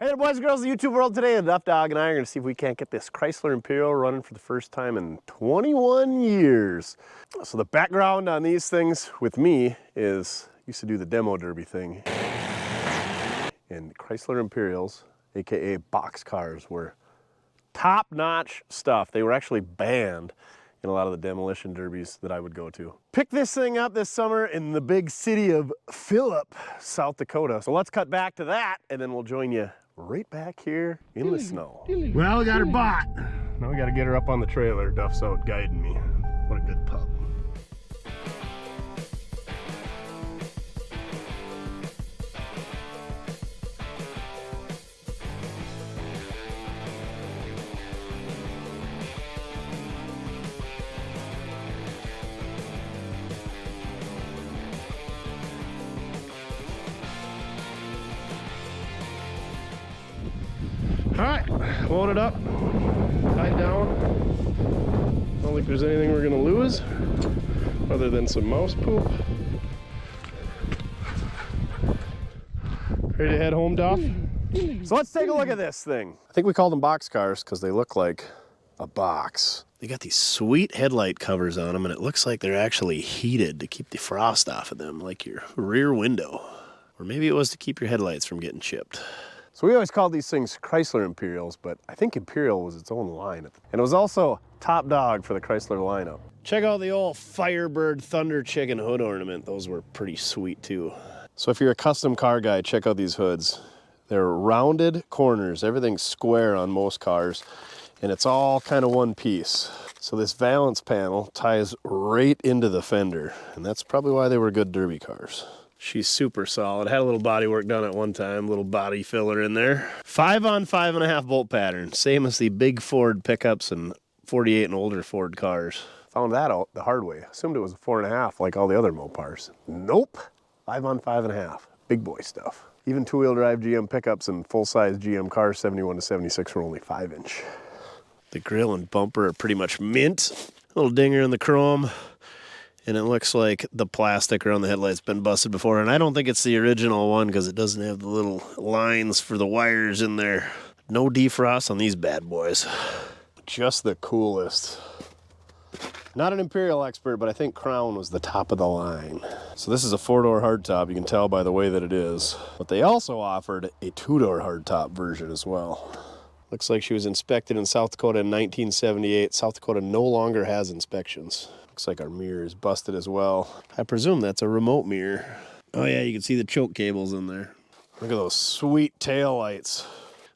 Hey there, boys and girls of the YouTube world. Today, the Duff Dog and I are going to see if we can't get this Chrysler Imperial running for the first time in 21 years. So the background on these things with me is, I used to do the demo derby thing. And Chrysler Imperials, AKA box cars, were top-notch stuff. They were actually banned in a lot of the demolition derbies that I would go to. Pick this thing up this summer in the big city of Phillip, South Dakota. So let's cut back to that, and then we'll join you right back here in the snow. Well, we got her bought. Now we got to get her up on the trailer. Duff's out guiding me. What a good pup. All right, load it up, tied down. Don't think there's anything we're gonna lose other than some mouse poop. Ready to head home, Duff? So let's take a look at this thing. I think we call them box cars because they look like a box. They got these sweet headlight covers on them, and it looks like they're actually heated to keep the frost off of them, like your rear window. Or maybe it was to keep your headlights from getting chipped. So we always called these things Chrysler Imperials, but I think Imperial was its own line. And it was also top dog for the Chrysler lineup. Check out the old Firebird Thunder Chicken hood ornament. Those were pretty sweet too. So if you're a custom car guy, check out these hoods. They're rounded corners, everything's square on most cars, and it's all kind of one piece. So this valance panel ties right into the fender, and that's probably why they were good derby cars. She's super solid. Had a little body work done at one time, little body filler in there. 5 on 5.5 bolt pattern, same as the big Ford pickups and 48 and older Ford cars. Found that out the hard way. Assumed it was a 4.5 like all the other Mopars. Nope, 5 on 5.5, big boy stuff. Even two-wheel drive GM pickups and full-size GM cars, 71 to 76, were only 5-inch. The grill and bumper are pretty much mint. A little dinger in the chrome. And it looks like the plastic around the headlight's been busted before. And I don't think it's the original one because it doesn't have the little lines for the wires in there. No defrost on these bad boys. Just the coolest. Not an Imperial expert, but I think Crown was the top of the line. So this is a 4-door hardtop. You can tell by the way that it is. But they also offered a 2-door hardtop version as well. Looks like she was inspected in South Dakota in 1978. South Dakota no longer has inspections. Looks like our mirror is busted as well. I presume that's a remote mirror. Oh yeah, you can see the choke cables in there. Look at those sweet tail lights.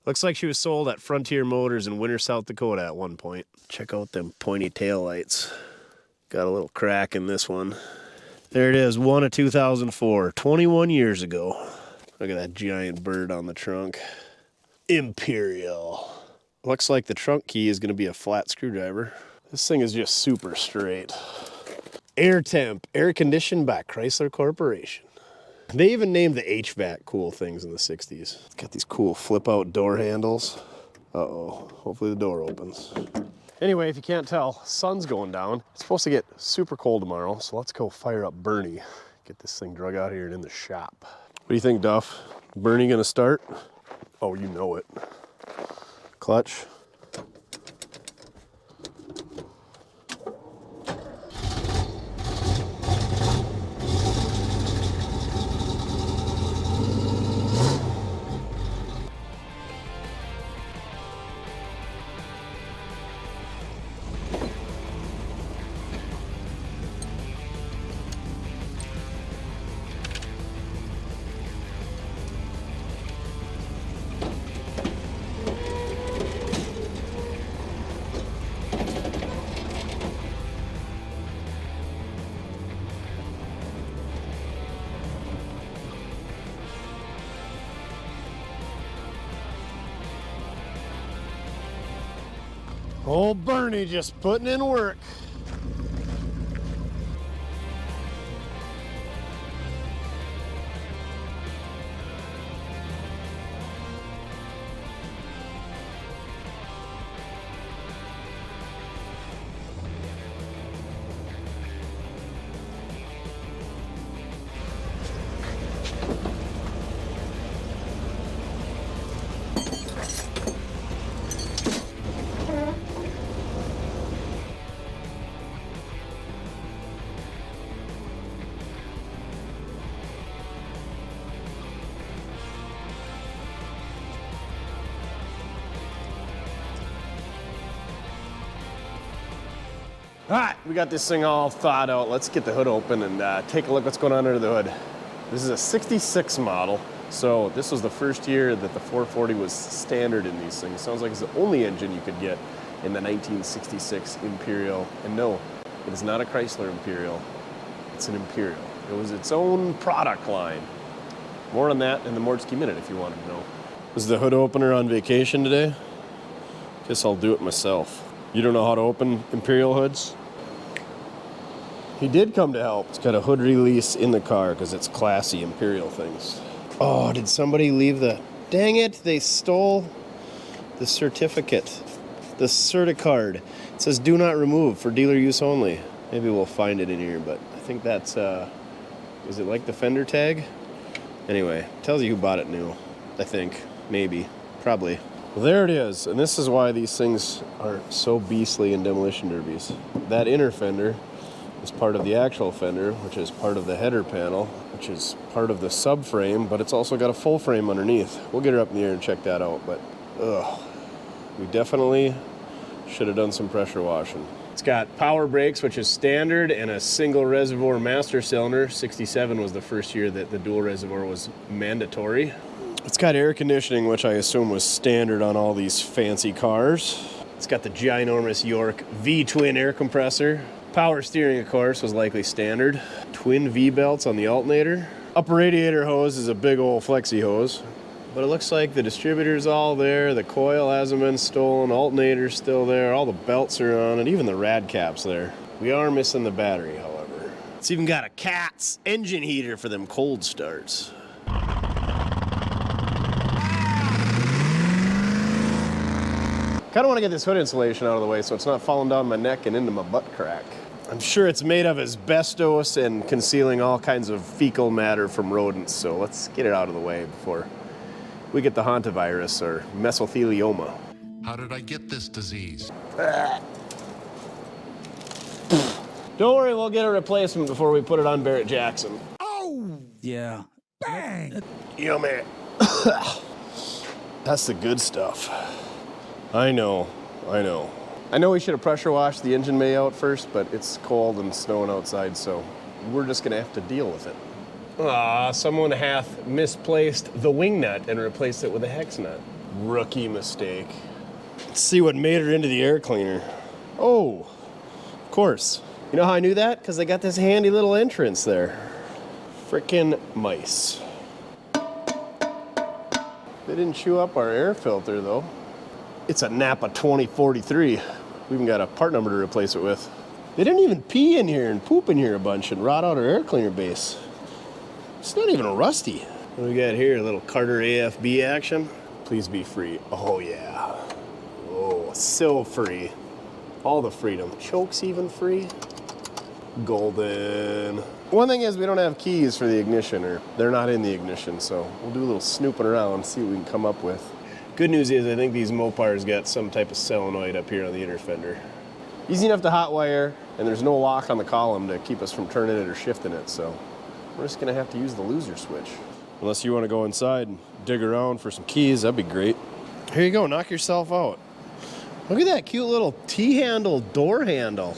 Looks like she was sold at Frontier Motors in Gwinner, South Dakota at one point. Check out them pointy tail lights. Got a little crack in this one. There it is, one of 2004, 21 years ago. Look at that giant bird on the trunk. Imperial. Looks like the trunk key is gonna be a flat screwdriver. This thing is just super straight. Air temp, air conditioned by Chrysler Corporation. They even named the HVAC cool things in the 60s. It's got these cool flip out door handles. Uh-oh, hopefully the door opens. Anyway, if you can't tell, sun's going down. It's supposed to get super cold tomorrow, so let's go fire up Bernie. Get this thing drug out here and in the shop. What do you think, Duff? Bernie gonna start? Oh, you know it. Clutch. Old Bernie just putting in work. All right, we got this thing all thawed out. Let's get the hood open and take a look what's going on under the hood. This is a 66 model. So this was the first year that the 440 was standard in these things. Sounds like it's the only engine you could get in the 1966 Imperial. And no, it is not a Chrysler Imperial. It's an Imperial. It was its own product line. More on that in the Mortske Minute if you wanted to know. This is the hood opener on vacation today. Guess I'll do it myself. You don't know how to open Imperial hoods? He did come to help. It's got a hood release in the car because it's classy Imperial things. Oh, did somebody leave the... Dang it, they stole the certificate. The certicard. It says do not remove for dealer use only. Maybe we'll find it in here, but I think that's, is it like the fender tag? Anyway, tells you who bought it new, I think. Maybe. Probably. Well, there it is, and this is why these things are so beastly in demolition derbies. That inner fender is part of the actual fender, which is part of the header panel, which is part of the subframe, but it's also got a full frame underneath. We'll get her up in the air and check that out, but ugh, we definitely should have done some pressure washing. It's got power brakes, which is standard, and a single reservoir master cylinder. 67 was the first year that the dual reservoir was mandatory. It's got air conditioning, which I assume was standard on all these fancy cars. It's got the ginormous York V-twin air compressor. Power steering, of course, was likely standard. Twin V-belts on the alternator. Upper radiator hose is a big old flexi hose. But it looks like the distributor's all there, the coil hasn't been stolen, alternator's still there, all the belts are on it, even the rad cap's there. We are missing the battery, however. It's even got a Cat's engine heater for them cold starts. Kind of want to get this hood insulation out of the way so it's not falling down my neck and into my butt crack. I'm sure it's made of asbestos and concealing all kinds of fecal matter from rodents, so let's get it out of the way before we get the hantavirus or mesothelioma. How did I get this disease? Don't worry, we'll get a replacement before we put it on Barrett Jackson. Oh! Yeah. Bang! Yummy. That's the good stuff. I know. I know we should have pressure washed the engine bay out first, but it's cold and snowing outside, so we're just gonna have to deal with it. Someone hath misplaced the wing nut and replaced it with a hex nut. Rookie mistake. Let's see what made her into the air cleaner. Oh, of course. You know how I knew that? Because they got this handy little entrance there. Frickin' mice. They didn't chew up our air filter, though. It's a Napa 2043. We even got a part number to replace it with. They didn't even pee in here and poop in here a bunch and rot out our air cleaner base. It's not even rusty. What do we got here? A little Carter AFB action. Please be free. Oh, yeah. Oh, so free. All the freedom. Choke's even free. Golden. One thing is we don't have keys for the ignition, or they're not in the ignition, so we'll do a little snooping around, see what we can come up with. Good news is I think these Mopars got some type of solenoid up here on the inner fender. Easy enough to hot wire, and there's no lock on the column to keep us from turning it or shifting it, so we're just gonna have to use the loser switch. Unless you wanna go inside and dig around for some keys, that'd be great. Here you go, knock yourself out. Look at that cute little T-handle door handle.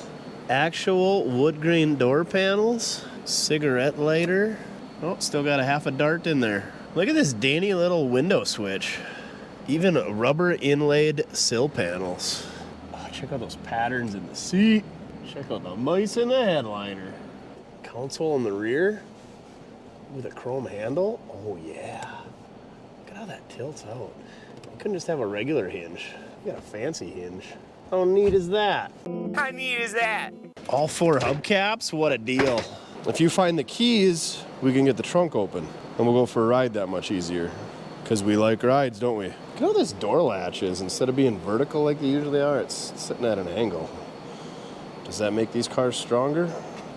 Actual wood grain door panels, cigarette lighter. Oh, still got a half a dart in there. Look at this dainty little window switch. Even rubber inlaid sill panels. Oh, check out those patterns in the seat. Check out the mice in the headliner. Console in the rear with a chrome handle. Oh yeah. Look at how that tilts out. You couldn't just have a regular hinge. You got a fancy hinge. How neat is that? How neat is that? All 4 hubcaps? What a deal. If you find the keys, we can get the trunk open and we'll go for a ride that much easier. Because we like rides, don't we? Look at how this door latch is. Instead of being vertical like they usually are, it's sitting at an angle. Does that make these cars stronger?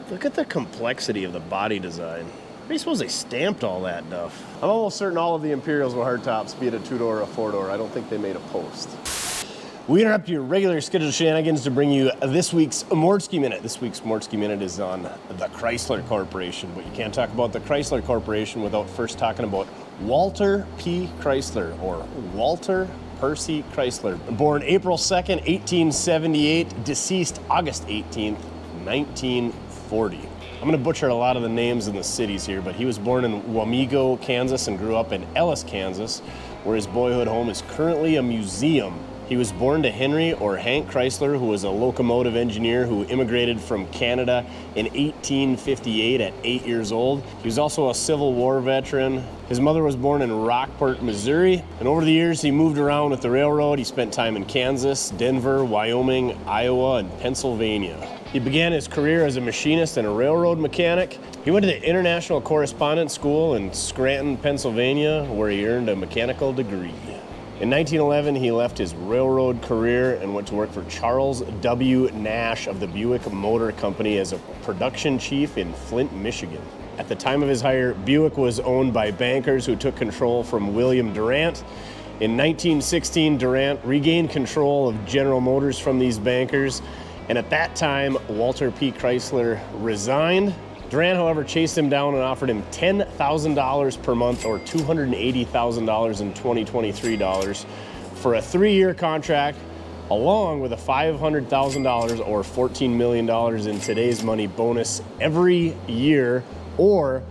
Look at the complexity of the body design. How do you suppose they stamped all that Duff? I'm almost certain all of the Imperials were hardtops, be it a 2-door or a 4-door. I don't think they made a post. We interrupt your regular scheduled shenanigans to bring you this week's Mortske Minute. This week's Mortske Minute is on the Chrysler Corporation, but you can't talk about the Chrysler Corporation without first talking about Walter P. Chrysler, or Walter Percy Chrysler. Born April 2nd, 1878, deceased August 18th, 1940. I'm going to butcher a lot of the names in the cities here, but he was born in Wamego, Kansas, and grew up in Ellis, Kansas, where his boyhood home is currently a museum. He was born to Henry or Hank Chrysler, who was a locomotive engineer who immigrated from Canada in 1858 at 8 years old. He was also a Civil War veteran. His mother was born in Rockport, Missouri, and over the years he moved around with the railroad. He spent time in Kansas, Denver, Wyoming, Iowa, and Pennsylvania. He began his career as a machinist and a railroad mechanic. He went to the International Correspondence School in Scranton, Pennsylvania, where he earned a mechanical degree. In 1911, he left his railroad career and went to work for Charles W. Nash of the Buick Motor Company as a production chief in Flint, Michigan. At the time of his hire, Buick was owned by bankers who took control from William Durant. In 1916, Durant regained control of General Motors from these bankers, and at that time, Walter P. Chrysler resigned. Durant, however, chased him down and offered him $10,000 per month, or $280,000 in 2023 dollars, for a 3-year contract, along with a $500,000 or $14 million in today's money bonus every year, or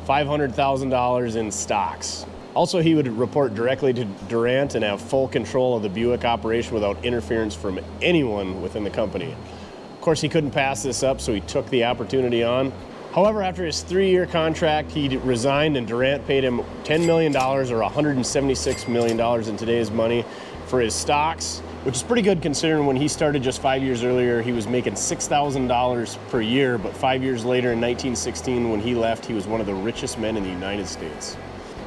$500,000 in stocks. Also, he would report directly to Durant and have full control of the Buick operation without interference from anyone within the company. Of course, he couldn't pass this up, so he took the opportunity on. However, after his 3-year contract, he resigned and Durant paid him $10 million or $176 million in today's money for his stocks, which is pretty good considering when he started just 5 years earlier, he was making $6,000 per year, but 5 years later in 1916 when he left, he was one of the richest men in the United States.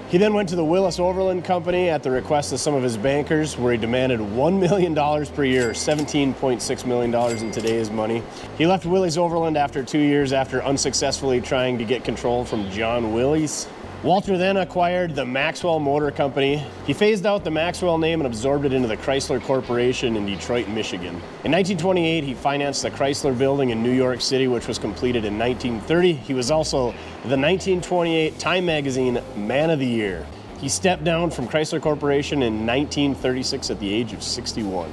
He then went to the Willis Overland Company at the request of some of his bankers, where he demanded $1 million per year, $17.6 million in today's money. He left Willis Overland after 2 years after unsuccessfully trying to get control from John Willis. Walter then acquired the Maxwell Motor Company. He phased out the Maxwell name and absorbed it into the Chrysler Corporation in Detroit, Michigan. In 1928, he financed the Chrysler Building in New York City, which was completed in 1930. He was also the 1928 Time Magazine Man of the Year. He stepped down from Chrysler Corporation in 1936 at the age of 61.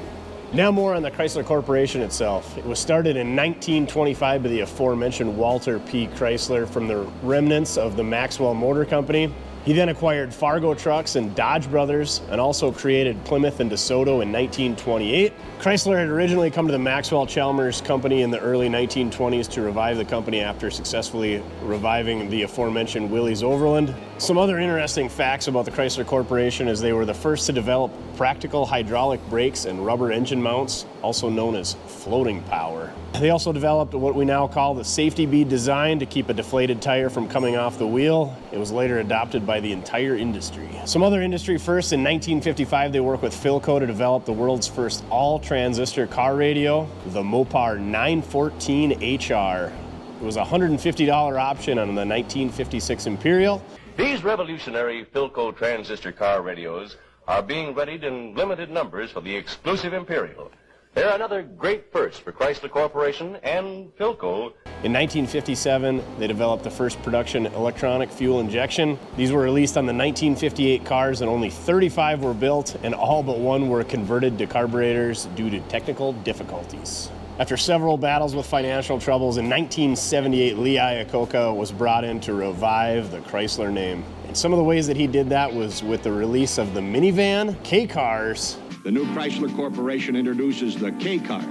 Now more on the Chrysler Corporation itself. It was started in 1925 by the aforementioned Walter P. Chrysler from the remnants of the Maxwell Motor Company. He then acquired Fargo Trucks and Dodge Brothers, and also created Plymouth and DeSoto in 1928. Chrysler had originally come to the Maxwell Chalmers Company in the early 1920s to revive the company after successfully reviving the aforementioned Willis Overland. Some other interesting facts about the Chrysler Corporation is they were the first to develop practical hydraulic brakes and rubber engine mounts, also known as floating power. They also developed what we now call the safety bead design to keep a deflated tire from coming off the wheel. It was later adopted by the entire industry. Some other industry firsts: in 1955, they worked with Philco to develop the world's first all-transistor car radio, the Mopar 914HR. It was a $150 option on the 1956 Imperial. These revolutionary Philco transistor car radios are being readied in limited numbers for the exclusive Imperial. They're another great first for Chrysler Corporation and Philco. In 1957, they developed the first production electronic fuel injection. These were released on the 1958 cars, and only 35 were built, and all but one were converted to carburetors due to technical difficulties. After several battles with financial troubles, in 1978, Lee Iacocca was brought in to revive the Chrysler name. And some of the ways that he did that was with the release of the minivan, K-Cars. The new Chrysler Corporation introduces the K-Cars,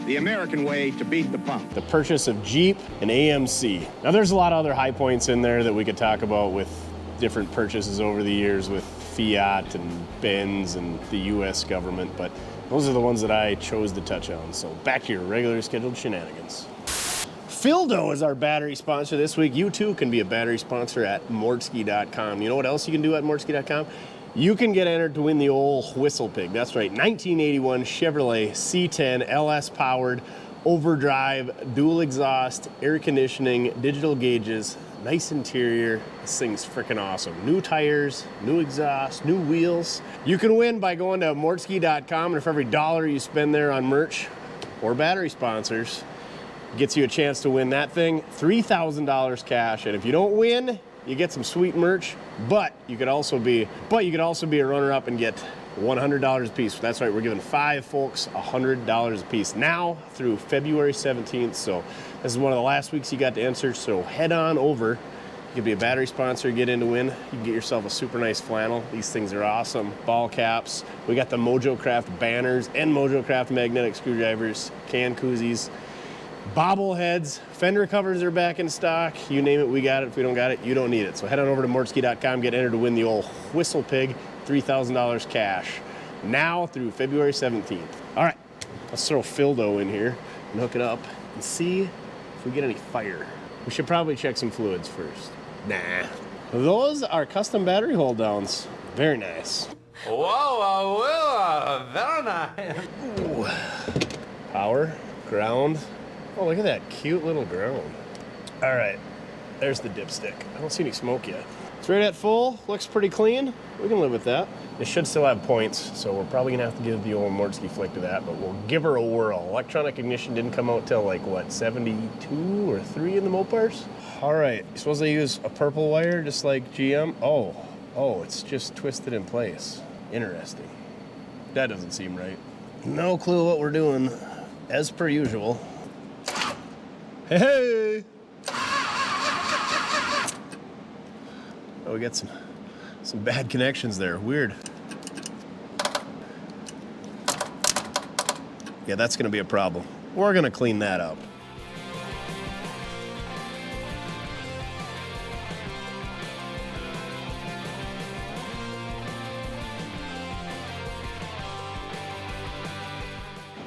the American way to beat the pump. The purchase of Jeep and AMC. Now there's a lot of other high points in there that we could talk about with different purchases over the years with Fiat and Benz and the US government, but those are the ones that I chose to touch on. So back to your regularly scheduled shenanigans. Fildo is our battery sponsor this week. You too can be a battery sponsor at mortske.com. You know what else you can do at mortske.com? You can get entered to win the old Whistle Pig. That's right, 1981 Chevrolet C10 LS powered, overdrive, dual exhaust, air conditioning, digital gauges, nice interior. This thing's freaking awesome. New tires, new exhaust, new wheels. You can win by going to mortske.com, and for every $1 you spend there on merch or battery sponsors, gets you a chance to win that thing, $3,000 cash. And if you don't win, you get some sweet merch, but you could also be a runner-up and get $100 a piece. That's right, we're giving 5 folks $100 a piece now through February 17th. So this is one of the last weeks you got to enter, so head on over. You can be a battery sponsor, get in to win. You can get yourself a super nice flannel. These things are awesome. Ball caps. We got the Mojo Craft banners and Mojo Craft magnetic screwdrivers, can koozies, bobbleheads, fender covers are back in stock. You name it, we got it. If we don't got it, you don't need it. So head on over to mortske.com, get entered to win the old Whistle Pig $3,000 cash now through February 17th. All right, let's throw Fildo in here and hook it up and see if we get any fire. We should probably check some fluids first. Nah. Those are custom battery hold downs. Very nice. Whoa, very nice. Ooh. Power, ground. Oh, look at that cute little ground. All right, there's the dipstick. I don't see any smoke yet. It's right at full, looks pretty clean. We can live with that. It should still have points, so we're probably gonna have to give the old Mortske flick to that, but we'll give her a whirl. Electronic ignition didn't come out till like, what, 72 or 3 in the Mopars? All right, you suppose they use a purple wire just like GM? Oh, it's just twisted in place. Interesting. That doesn't seem right. No clue what we're doing, as per usual. Hey! Oh, we got some bad connections there. Weird. Yeah, that's gonna be a problem. We're gonna clean that up.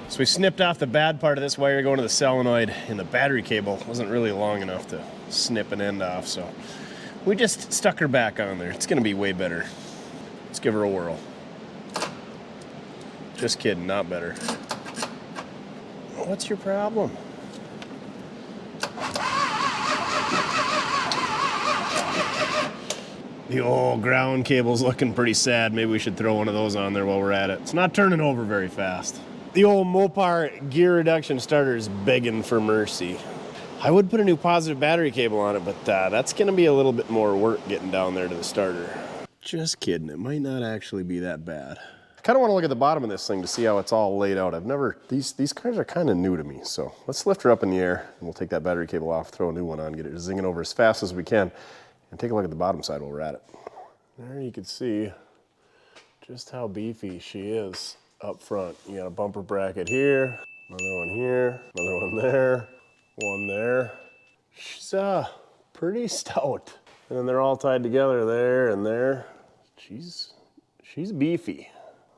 So we snipped off the bad part of this wire going to the solenoid, and the battery cable wasn't really long enough to snip an end off, so we just stuck her back on there. It's gonna be way better. Let's give her a whirl. Just kidding, not better. What's your problem? The old ground cable's looking pretty sad. Maybe we should throw one of those on there while we're at it. It's not turning over very fast. The old Mopar gear reduction starter is begging for mercy. I would put a new positive battery cable on it, but that's gonna be a little bit more work getting down there to the starter. Just kidding, it might not actually be that bad. I kinda wanna look at the bottom of this thing to see how it's all laid out. These cars are kinda new to me, so let's lift her up in the air and we'll take that battery cable off, throw a new one on, get it zinging over as fast as we can, and take a look at the bottom side while we're at it. There you can see just how beefy she is up front. You got a bumper bracket here, another one here, another one there, one there. She's pretty stout. And then they're all tied together there and there. She's beefy.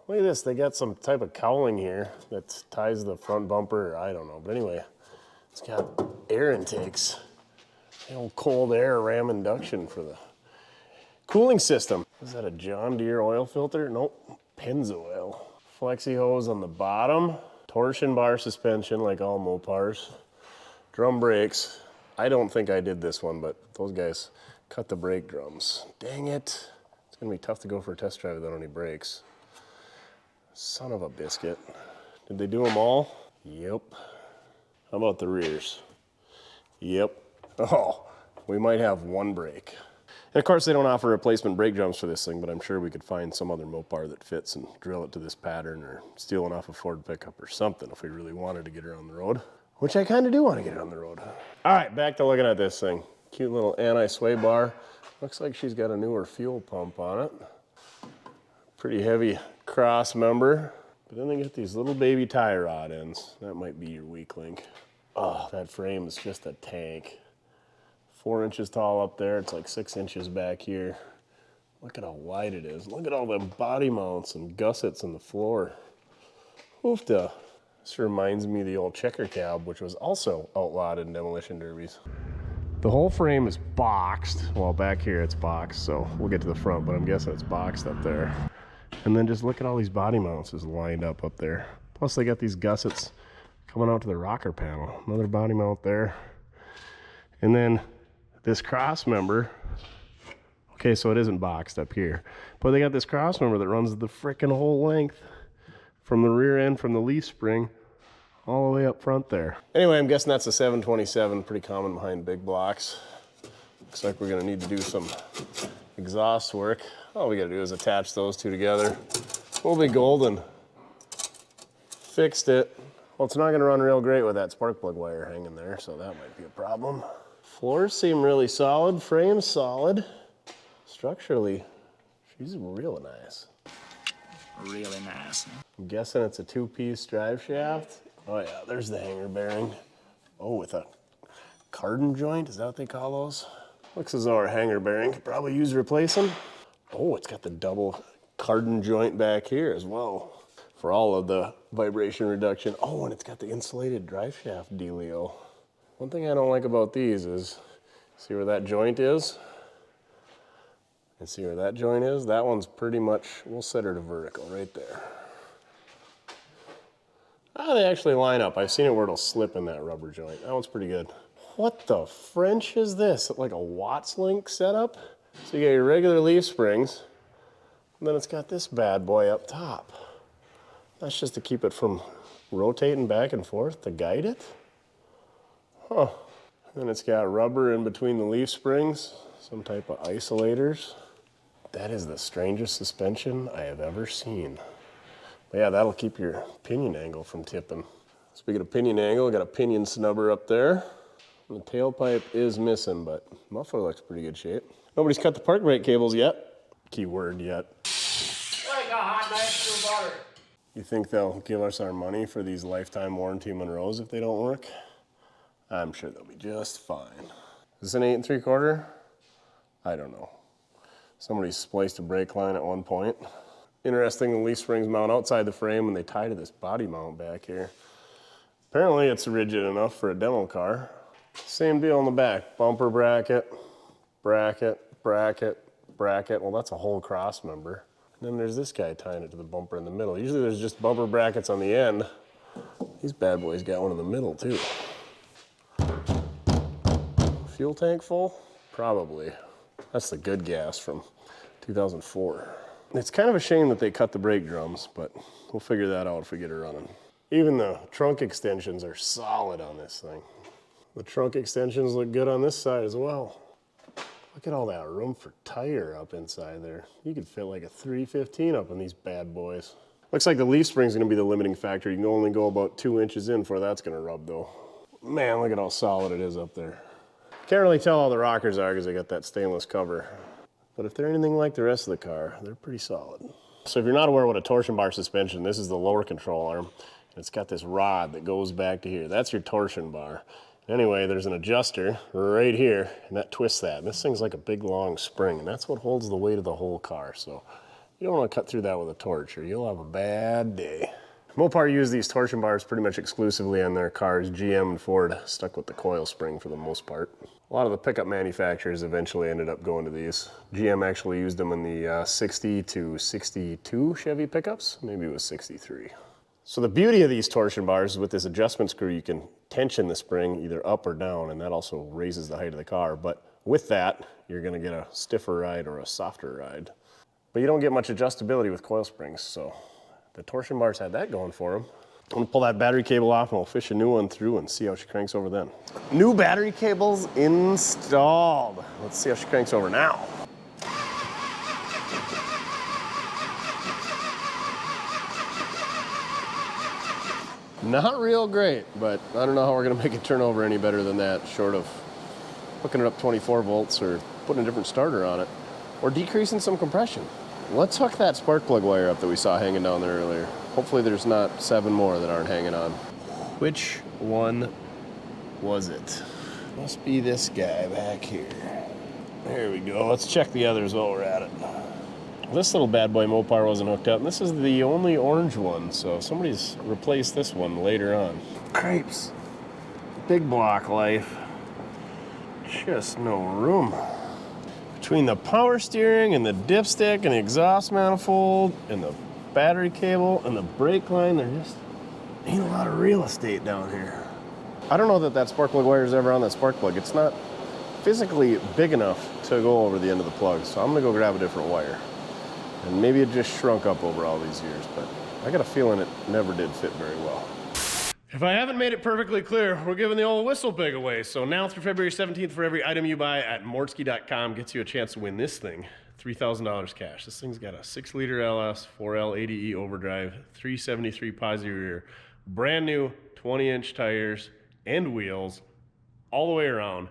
Look at this, they got some type of cowling here that ties the front bumper, I don't know. But anyway, it's got air intakes. The old cold air ram induction for the cooling system. Is that a John Deere oil filter? Nope, Pennzoil. Flexi hose on the bottom. Torsion bar suspension like all Mopars. Drum brakes. I don't think I did this one, but those guys cut the brake drums. Dang it. It's gonna be tough to go for a test drive without any brakes. Son of a biscuit. Did they do them all? Yep. How about the rears? Yep. Oh, we might have one brake. And of course they don't offer replacement brake drums for this thing, but I'm sure we could find some other Mopar that fits and drill it to this pattern or steal one off a Ford pickup or something if we really wanted to get her on the road. Which I kind of do want to get her on the road. All right, back to looking at this thing. Cute little anti-sway bar. Looks like she's got a newer fuel pump on it. Pretty heavy cross member. But then they get these little baby tie rod ends. That might be your weak link. Oh, that frame is just a tank. 4 inches tall up there. It's like 6 inches back here. Look at how wide it is. Look at all the body mounts and gussets in the floor. Oofta. This reminds me of the old checker cab, which was also outlawed in demolition derbies. The whole frame is boxed. Well, back here it's boxed, so we'll get to the front, but I'm guessing it's boxed up there. And then just look at all these body mounts is lined up there. Plus they got these gussets coming out to the rocker panel. Another body mount there. And then this cross member, okay, so it isn't boxed up here, but they got this cross member that runs the frickin' whole length from the rear end, from the leaf spring, all the way up front there. Anyway, I'm guessing that's a 727, pretty common behind big blocks. Looks like we're gonna need to do some exhaust work. All we gotta do is attach those two together, We'll be golden. Fixed it. Well, it's not gonna run real great with that spark plug wire hanging there, so that might be a problem. Floors seem really solid, frame's solid. Structurally, she's real nice. Really nice. I'm guessing it's a 2-piece drive shaft. Oh yeah, there's the hanger bearing. Oh, with a cardan joint, is that what they call those? Looks as though our hanger bearing could probably use replacing. Oh, it's got the double cardan joint back here as well for all of the vibration reduction. Oh, and it's got the insulated drive shaft dealio. One thing I don't like about these is, see where that joint is? And see where that joint is? That one's pretty much, we'll set her to vertical right there. Ah, they actually line up. I've seen it where it'll slip in that rubber joint. That one's pretty good. What the French is this? Like a Watts link setup? So you got your regular leaf springs, and then it's got this bad boy up top. That's just to keep it from rotating back and forth to guide it? Huh. And then it's got rubber in between the leaf springs, some type of isolators. That is the strangest suspension I have ever seen. But yeah, that'll keep your pinion angle from tipping. Speaking of pinion angle, got a pinion snubber up there. And the tailpipe is missing, but muffler looks pretty good shape. Nobody's cut the park brake cables yet. Keyword yet. You think they'll give us our money for these lifetime warranty Monroes if they don't work? I'm sure they'll be just fine. Is this an 8 3/4? I don't know. Somebody spliced a brake line at one point. Interesting, the leaf springs mount outside the frame and they tie to this body mount back here. Apparently it's rigid enough for a demo car. Same deal in the back. Bumper bracket, bracket, bracket, bracket. Well, that's a whole cross member. And then there's this guy tying it to the bumper in the middle. Usually there's just bumper brackets on the end. These bad boys got one in the middle too. Fuel tank full? Probably. That's the good gas from 2004. It's kind of a shame that they cut the brake drums, but we'll figure that out if we get her running. Even the trunk extensions are solid on this thing. The trunk extensions look good on this side as well. Look at all that room for tire up inside there. You could fit like a 315 up in these bad boys. Looks like the leaf spring's gonna be the limiting factor. You can only go about 2 inches in before that's gonna rub though. Man, look at how solid it is up there. Can't really tell how the rockers are because they got that stainless cover. But if they're anything like the rest of the car, they're pretty solid. So if you're not aware what a torsion bar suspension, this is the lower control arm. And it's got this rod that goes back to here. That's your torsion bar. Anyway, there's an adjuster right here, and that twists that. And this thing's like a big long spring, and that's what holds the weight of the whole car. So you don't want to cut through that with a torch, or you'll have a bad day. Mopar used these torsion bars pretty much exclusively on their cars. GM and Ford stuck with the coil spring for the most part. A lot of the pickup manufacturers eventually ended up going to these. GM actually used them in the 60 to 62 Chevy pickups. Maybe it was 63. So the beauty of these torsion bars is with this adjustment screw, you can tension the spring either up or down, and that also raises the height of the car. But with that, you're gonna get a stiffer ride or a softer ride. But you don't get much adjustability with coil springs, so the torsion bars had that going for them. I'm gonna pull that battery cable off and we'll fish a new one through and see how she cranks over then. New battery cables installed. Let's see how she cranks over now. Not real great, but I don't know how we're gonna make it turn over any better than that, short of hooking it up 24 volts or putting a different starter on it, or decreasing some compression. Let's hook that spark plug wire up that we saw hanging down there earlier. Hopefully there's not 7 more that aren't hanging on. Which one was it? Must be this guy back here. There we go. Let's check the others while we're at it. This little bad boy Mopar wasn't hooked up, and this is the only orange one, so somebody's replaced this one later on. Cripes. Big block life. Just no room. Between the power steering and the dipstick and the exhaust manifold and the battery cable and the brake line, there just ain't a lot of real estate down here. I don't know that that spark plug wire is ever on that spark plug. It's not physically big enough to go over the end of the plug, so I'm gonna go grab a different wire. And maybe it just shrunk up over all these years, but I got a feeling it never did fit very well. If I haven't made it perfectly clear, we're giving the old whistle pig away. So now through February 17th, for every item you buy at mortske.com gets you a chance to win this thing. $3,000 cash. This thing's got a 6-liter LS, 4L ADE overdrive, 373 posi rear, brand new 20-inch tires and wheels, all the way around.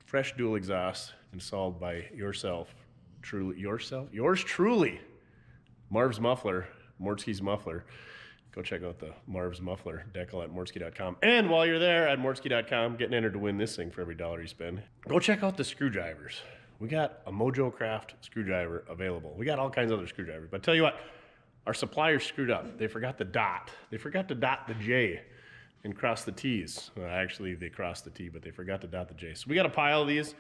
Fresh dual exhaust installed by yours truly, Marv's Muffler, Mortske's Muffler. Go check out the Marv's Muffler decal at mortske.com. And while you're there at mortske.com, getting entered to win this thing for every $1 you spend, go check out the screwdrivers. We got a Mojo Craft screwdriver available. We got all kinds of other screwdrivers. But tell you what, our suppliers screwed up. They forgot the dot. They forgot to dot the J and cross the T's. Well, actually, they crossed the T, but they forgot to dot the J. So we got a pile of these,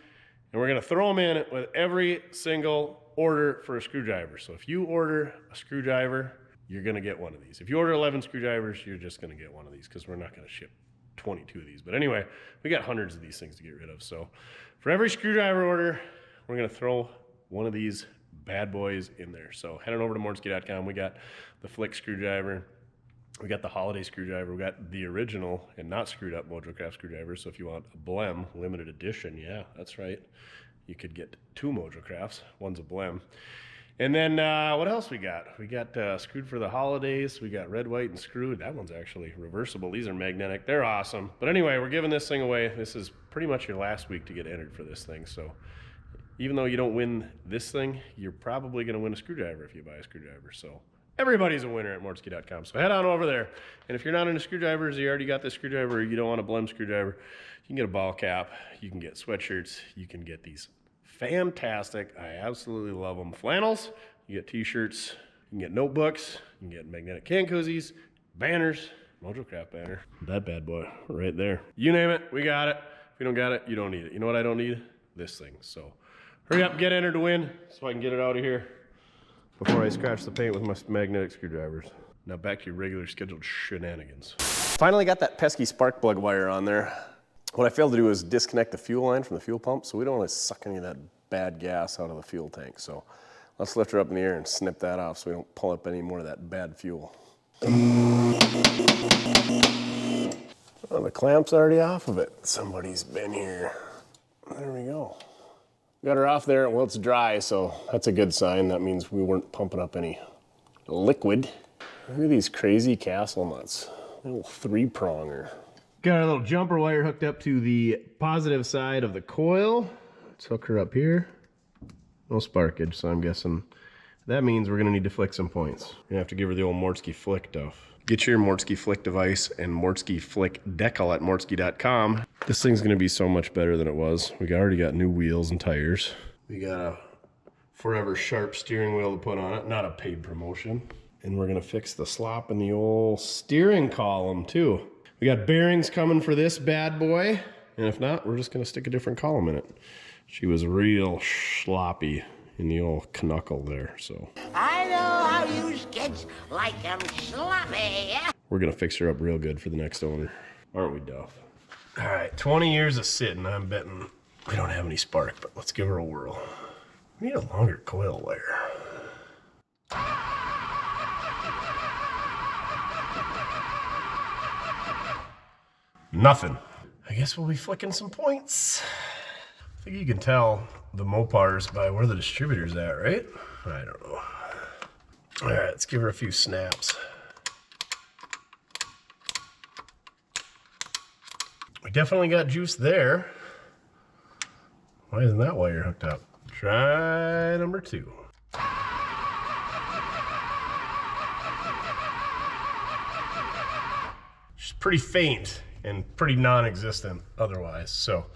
and we're going to throw them in with every single order for a screwdriver. So if you order a screwdriver, you're going to get one of these. If you order 11 screwdrivers, you're just going to get one of these because we're not going to ship 22 of these. But anyway, we got hundreds of these things to get rid of. So for every screwdriver order, we're going to throw one of these bad boys in there. So head on over to mortske.com. We got the Flick screwdriver. We got the Holiday screwdriver. We got the original and not screwed up Mojo Craft screwdriver. So if you want a Blem limited edition, yeah, that's right. You could get 2 Mojo Crafts. One's a Blem. And then what else we got? We got screwed for the holidays. We got red, white, and screwed. That one's actually reversible. These are magnetic. They're awesome. But anyway, we're giving this thing away. This is pretty much your last week to get entered for this thing. So even though you don't win this thing, you're probably going to win a screwdriver if you buy a screwdriver. So everybody's a winner at mortske.com. So head on over there. And if you're not into screwdrivers, you already got this screwdriver, or you don't want a Blem screwdriver, you can get a ball cap. You can get sweatshirts. You can get these fantastic, I absolutely love them, flannels. You get t-shirts, you can get notebooks, you can get magnetic can koozies, banners, Mojo Craft banner. That bad boy right there. You name it, we got it. If you don't got it, you don't need it. You know what I don't need? This thing. So hurry up, get entered to win so I can get it out of here before I scratch the paint with my magnetic screwdrivers. Now back to your regular scheduled shenanigans. Finally got that pesky spark plug wire on there. What I failed to do is disconnect the fuel line from the fuel pump, so we don't want to suck any of that bad gas out of the fuel tank. So let's lift her up in the air and snip that off so we don't pull up any more of that bad fuel. Oh, the clamp's already off of it. Somebody's been here. There we go. Got her off there. Well, it's dry, so that's a good sign. That means we weren't pumping up any liquid. Look at these crazy castle nuts. A little 3-pronger. Got our little jumper wire hooked up to the positive side of the coil. Let's hook her up here. No sparkage, so I'm guessing that means we're gonna need to flick some points. You're gonna have to give her the old Mortske flick, Duff. Get your Mortske flick device and Mortske flick decal at mortske.com. This thing's gonna be so much better than it was. We already got new wheels and tires. We got a forever sharp steering wheel to put on it, not a paid promotion. And we're gonna fix the slop in the old steering column too. We got bearings coming for this bad boy, and if not, we're just gonna stick a different column in it. She was real sloppy in the old knuckle there, so. I know how you kids like 'em sloppy. We're gonna fix her up real good for the next owner, aren't we, Duff? All right, 20 years of sitting, I'm betting we don't have any spark, but let's give her a whirl. We need a longer coil wire. Nothing. I guess we'll be flicking some points. I think you can tell the Mopars by where the distributor's at, right? I don't know. All right, let's give her a few snaps. We definitely got juice there. Why isn't that wire hooked up? Try number 2. She's pretty faint and pretty non-existent otherwise, so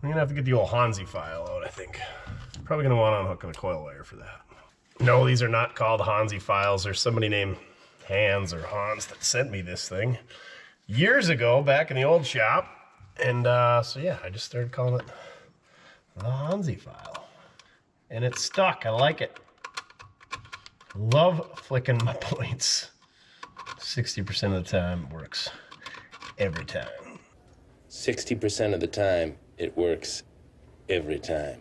I'm gonna have to get the old Hansi file out, I think. Probably gonna want to unhook the coil wire for that. No, these are not called Hansi files. There's somebody named Hans or Hans that sent me this thing years ago back in the old shop, and so yeah, I just started calling it the Hansi file, and it's stuck. I like it. Love flicking my points. 60% of the time it works. Every time. 60% of the time, it works every time.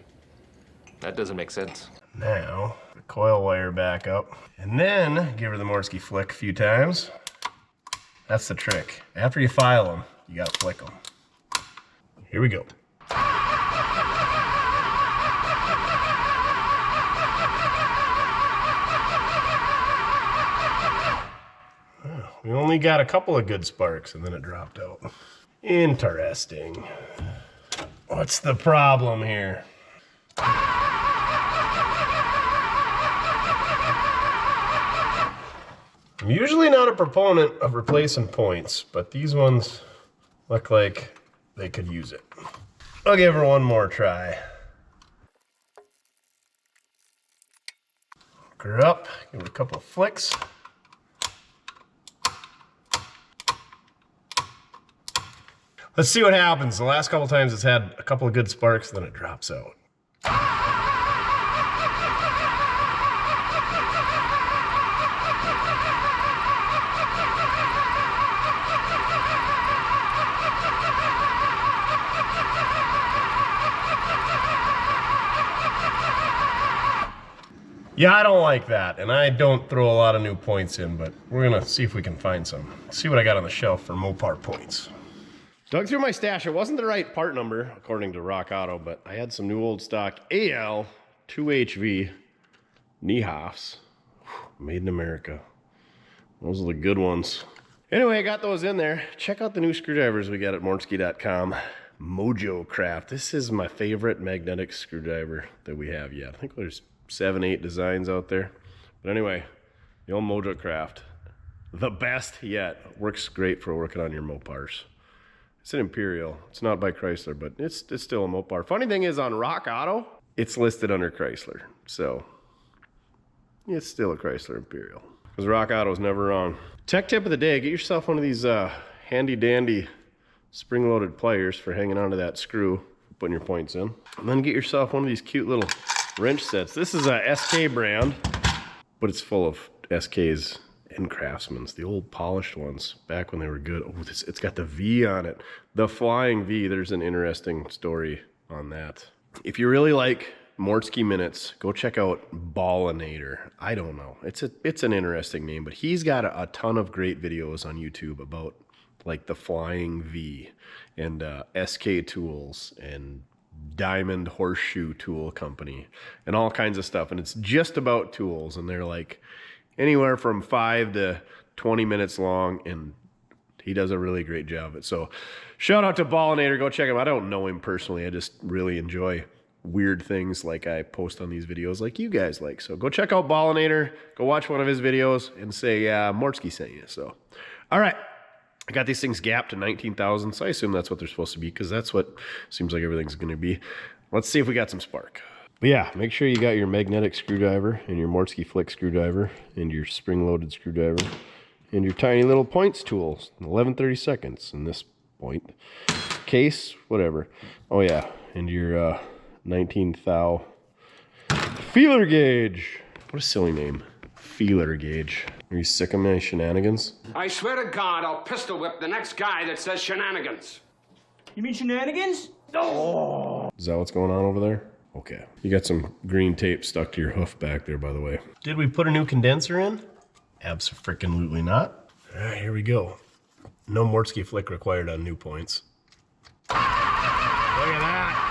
That doesn't make sense. Now, the coil wire back up, and then give her the Mortske flick a few times. That's the trick. After you file them, you gotta flick them. Here we go. We only got a couple of good sparks and then it dropped out. Interesting. What's the problem here? I'm usually not a proponent of replacing points, but these ones look like they could use it. I'll give her one more try. Hook her up, give her a couple of flicks. Let's see what happens. The last couple times it's had a couple of good sparks, then it drops out. Yeah, I don't like that, and I don't throw a lot of new points in, but we're gonna see if we can find some. See what I got on the shelf for Mopar points. Dug through my stash. It wasn't the right part number, according to Rock Auto, but I had some new old stock AL 2HV knee-hoffs. Made in America. Those are the good ones. Anyway, I got those in there. Check out the new screwdrivers we got at mortske.com. Mojo Craft. This is my favorite magnetic screwdriver that we have yet. I think there's 7, 8 designs out there. But anyway, the old Mojo Craft. The best yet. Works great for working on your Mopars. It's an Imperial. It's not by Chrysler, but it's still a Mopar. Funny thing is, on Rock Auto, it's listed under Chrysler. So, it's still a Chrysler Imperial. Because Rock Auto is never wrong. Tech tip of the day, get yourself one of these handy dandy spring-loaded pliers for hanging onto that screw, putting your points in. And then get yourself one of these cute little wrench sets. This is a SK brand, but it's full of SKs and Craftsman's, the old polished ones, back when they were good. Oh, it's got the V on it. The flying V, there's an interesting story on that. If you really like Mortske minutes, go check out Ballinator. I don't know. It's an interesting name, but he's got a ton of great videos on YouTube about like the flying V and SK tools and Diamond Horseshoe Tool Company and all kinds of stuff. And it's just about tools, and they're like anywhere from 5 to 20 minutes long, and he does a really great job of it. So shout out to Ballinator. Go check him. I don't know him personally. I just really enjoy weird things like I post on these videos like you guys like. So go check out Ballinator. Go watch one of his videos and say Mortske sent you. So all right, I got these things gapped to 19,000, so I assume that's what they're supposed to be, because that's what seems like everything's going to be. Let's see if we got some spark. But yeah, make sure you got your magnetic screwdriver and your Mortske flick screwdriver and your spring-loaded screwdriver and your tiny little points tools, 11/32 in this point. Case, whatever. Oh yeah, and your 19 thou feeler gauge. What a silly name. Feeler gauge. Are you sick of my shenanigans? I swear to God, I'll pistol whip the next guy that says shenanigans. You mean shenanigans? Oh. Is that what's going on over there? Okay. You got some green tape stuck to your hoof back there, by the way. Did we put a new condenser in? Abso-freaking-lutely not. All right, here we go. No Mortske flick required on new points. Look at that.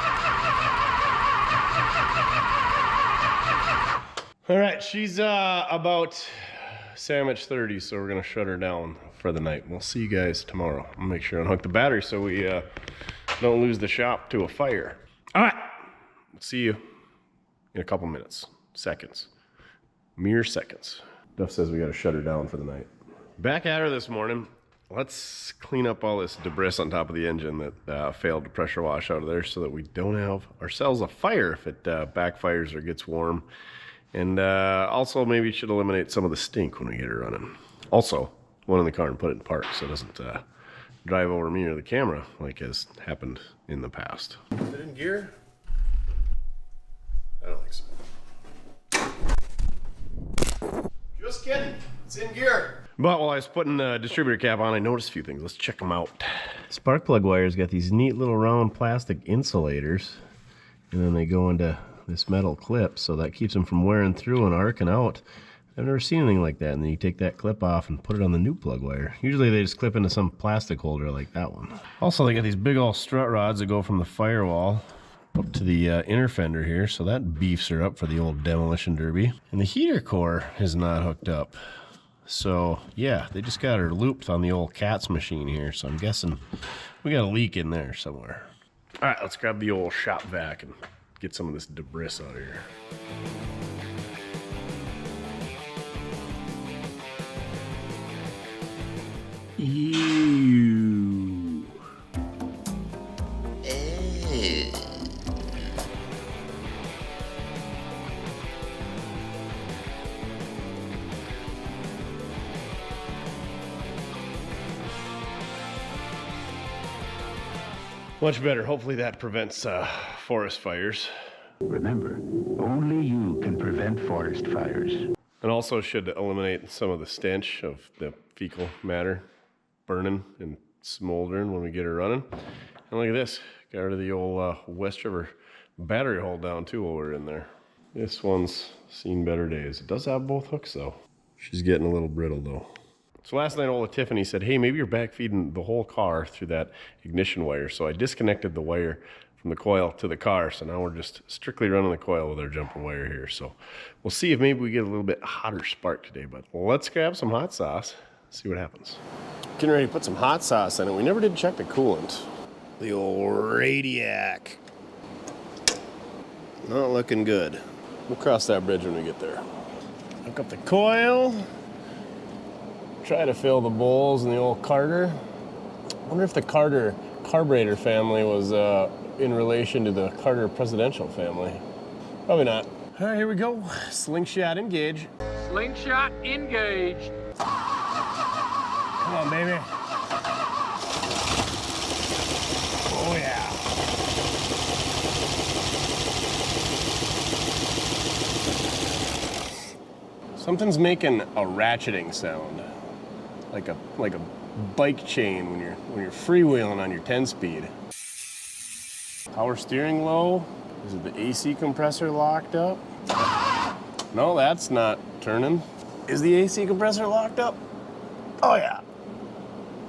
All right, she's about sandwich 30, so we're gonna shut her down for the night. We'll see you guys tomorrow. I'll make sure I unhook the battery so we don't lose the shop to a fire. All right, see you in a couple minutes, seconds, mere seconds. Duff says we gotta shut her down for the night. Back at her this morning. Let's clean up all this debris on top of the engine that failed to pressure wash out of there so that we don't have ourselves a fire if it backfires or gets warm. And also maybe should eliminate some of the stink when we get her running. Also, one in the car and put it in park so it doesn't drive over me or the camera like has happened in the past. Is it in gear? I don't think so. Just kidding. It's in gear. But while I was putting the distributor cap on, I noticed a few things. Let's check them out. Spark plug wire's got these neat little round plastic insulators, and then they go into this metal clip, so that keeps them from wearing through and arcing out. I've never seen anything like that. And then you take that clip off and put it on the new plug wire. Usually they just clip into some plastic holder like that one. Also, they got these big old strut rods that go from the firewall up to the inner fender here, so that beefs her up for the old demolition derby. And the heater core is not hooked up. So yeah, they just got her looped on the old CATS machine here. So I'm guessing we got a leak in there somewhere. All right, let's grab the old shop vac and get some of this debris out of here. Ew. Much better. Hopefully that prevents forest fires. Remember, only you can prevent forest fires. And also should eliminate some of the stench of the fecal matter burning and smoldering when we get her running. And look at this. Got rid of the old West River battery hold down too while we're in there. This one's seen better days. It does have both hooks though. She's getting a little brittle though. So last night, old Tiffany said, hey, maybe you're backfeeding the whole car through that ignition wire. So I disconnected the wire from the coil to the car. So now we're just strictly running the coil with our jumper wire here. So we'll see if maybe we get a little bit hotter spark today. But let's grab some hot sauce, see what happens. Getting ready to put some hot sauce in it. We never did check the coolant. The old Radiac. Not looking good. We'll cross that bridge when we get there. Hook up the coil. Try to fill the bowls in the old Carter. I wonder if the Carter carburetor family was in relation to the Carter presidential family. Probably not. All right, here we go. Slingshot engage. Slingshot engaged. Come on, baby. Oh, yeah. Something's making a ratcheting sound. Like a bike chain when you're freewheeling on your 10-speed. Power steering low. Is it the AC compressor locked up? No, that's not turning. Is the AC compressor locked up? Oh yeah.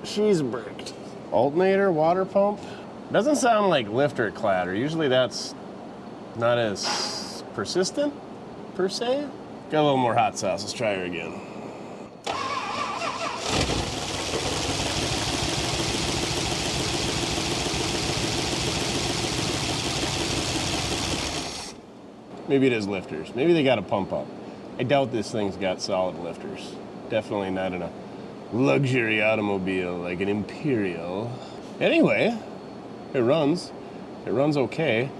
She's bricked. Alternator, water pump. Doesn't sound like lifter clatter. Usually that's not as persistent, per se. Got a little more hot sauce. Let's try her again. Maybe it is lifters. Maybe they got a pump up. I doubt this thing's got solid lifters. Definitely not in a luxury automobile like an Imperial. Anyway, it runs. It runs okay.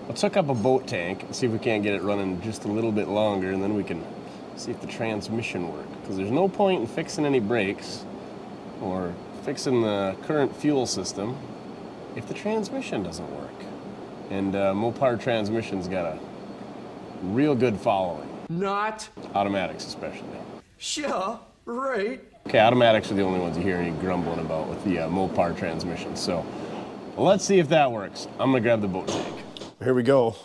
Let's hook up a boat tank and see if we can't get it running just a little bit longer, and then we can see if the transmission works. Because there's no point in fixing any brakes or fixing the current fuel system if the transmission doesn't work. And Mopar transmission's got a real good following. Not. Automatics especially. Sure, right. Okay, automatics are the only ones you hear any grumbling about with the Mopar transmission. So let's see if that works. I'm gonna grab the boat tank. Here we go.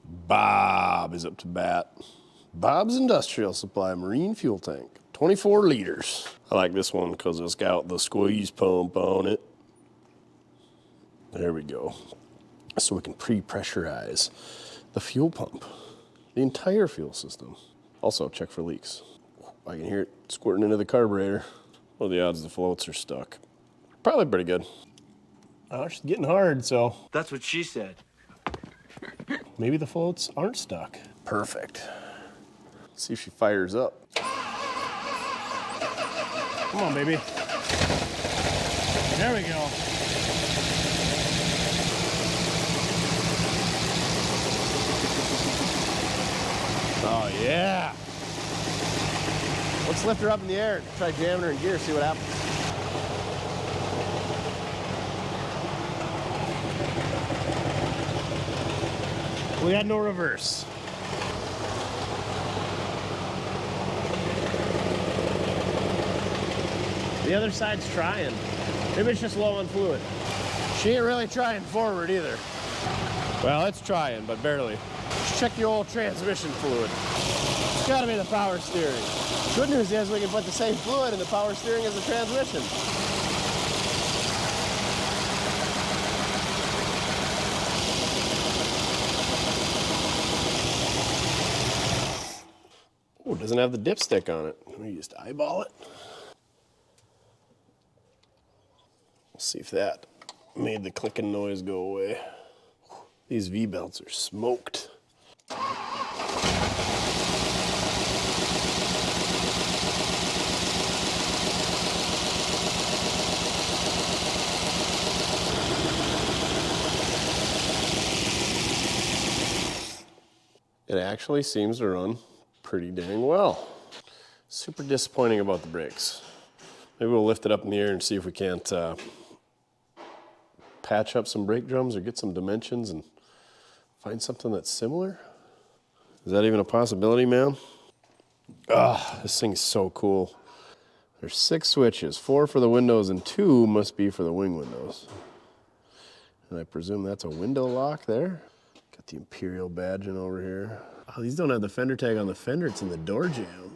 Bob is up to bat. Bob's Industrial Supply marine fuel tank, 24 liters. I like this one because it's got the squeeze pump on it. There we go. So we can pre-pressurize the fuel pump, the entire fuel system. Also check for leaks. I can hear it squirting into the carburetor. What are the odds the floats are stuck? Probably pretty good. Oh, she's getting hard, so. That's what she said. Maybe the floats aren't stuck. Perfect. Let's see if she fires up. Come on, baby. There we go. Oh, yeah. Let's lift her up in the air and try jamming her in gear, see what happens. We had no reverse. The other side's trying. Maybe it's just low on fluid. She ain't really trying forward either. Well, it's trying, but barely. Just check the old transmission fluid. It's gotta be the power steering. Good news is we can put the same fluid in the power steering as the transmission. Oh, it doesn't have the dipstick on it. Let me just eyeball it. We'll see if that made the clicking noise go away. These V-belts are smoked. It actually seems to run pretty dang well. Super disappointing about the brakes. Maybe we'll lift it up in the air and see if we can't patch up some brake drums or get some dimensions and find something that's similar. Is that even a possibility, man? Ah, this thing's so cool. There's 6 switches, 4 for the windows and 2 must be for the wing windows. And I presume that's a window lock there. Got the Imperial badging over here. Oh, these don't have the fender tag on the fender, it's in the door jamb.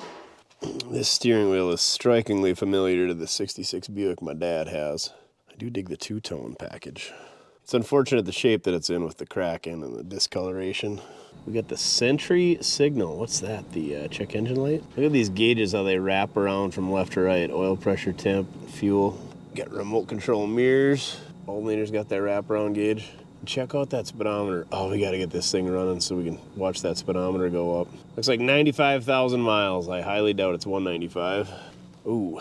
This steering wheel is strikingly familiar to the 66 Buick my dad has. I do dig the two-tone package. It's unfortunate the shape that it's in with the cracking and the discoloration. We got the Sentry signal. What's that? The check engine light? Look at these gauges, how they wrap around from left to right. Oil pressure, temp, fuel. Got remote control mirrors. Alternator's got that wraparound gauge. Check out that speedometer. Oh, we gotta get this thing running so we can watch that speedometer go up. Looks like 95,000 miles. I highly doubt it's 195. Ooh.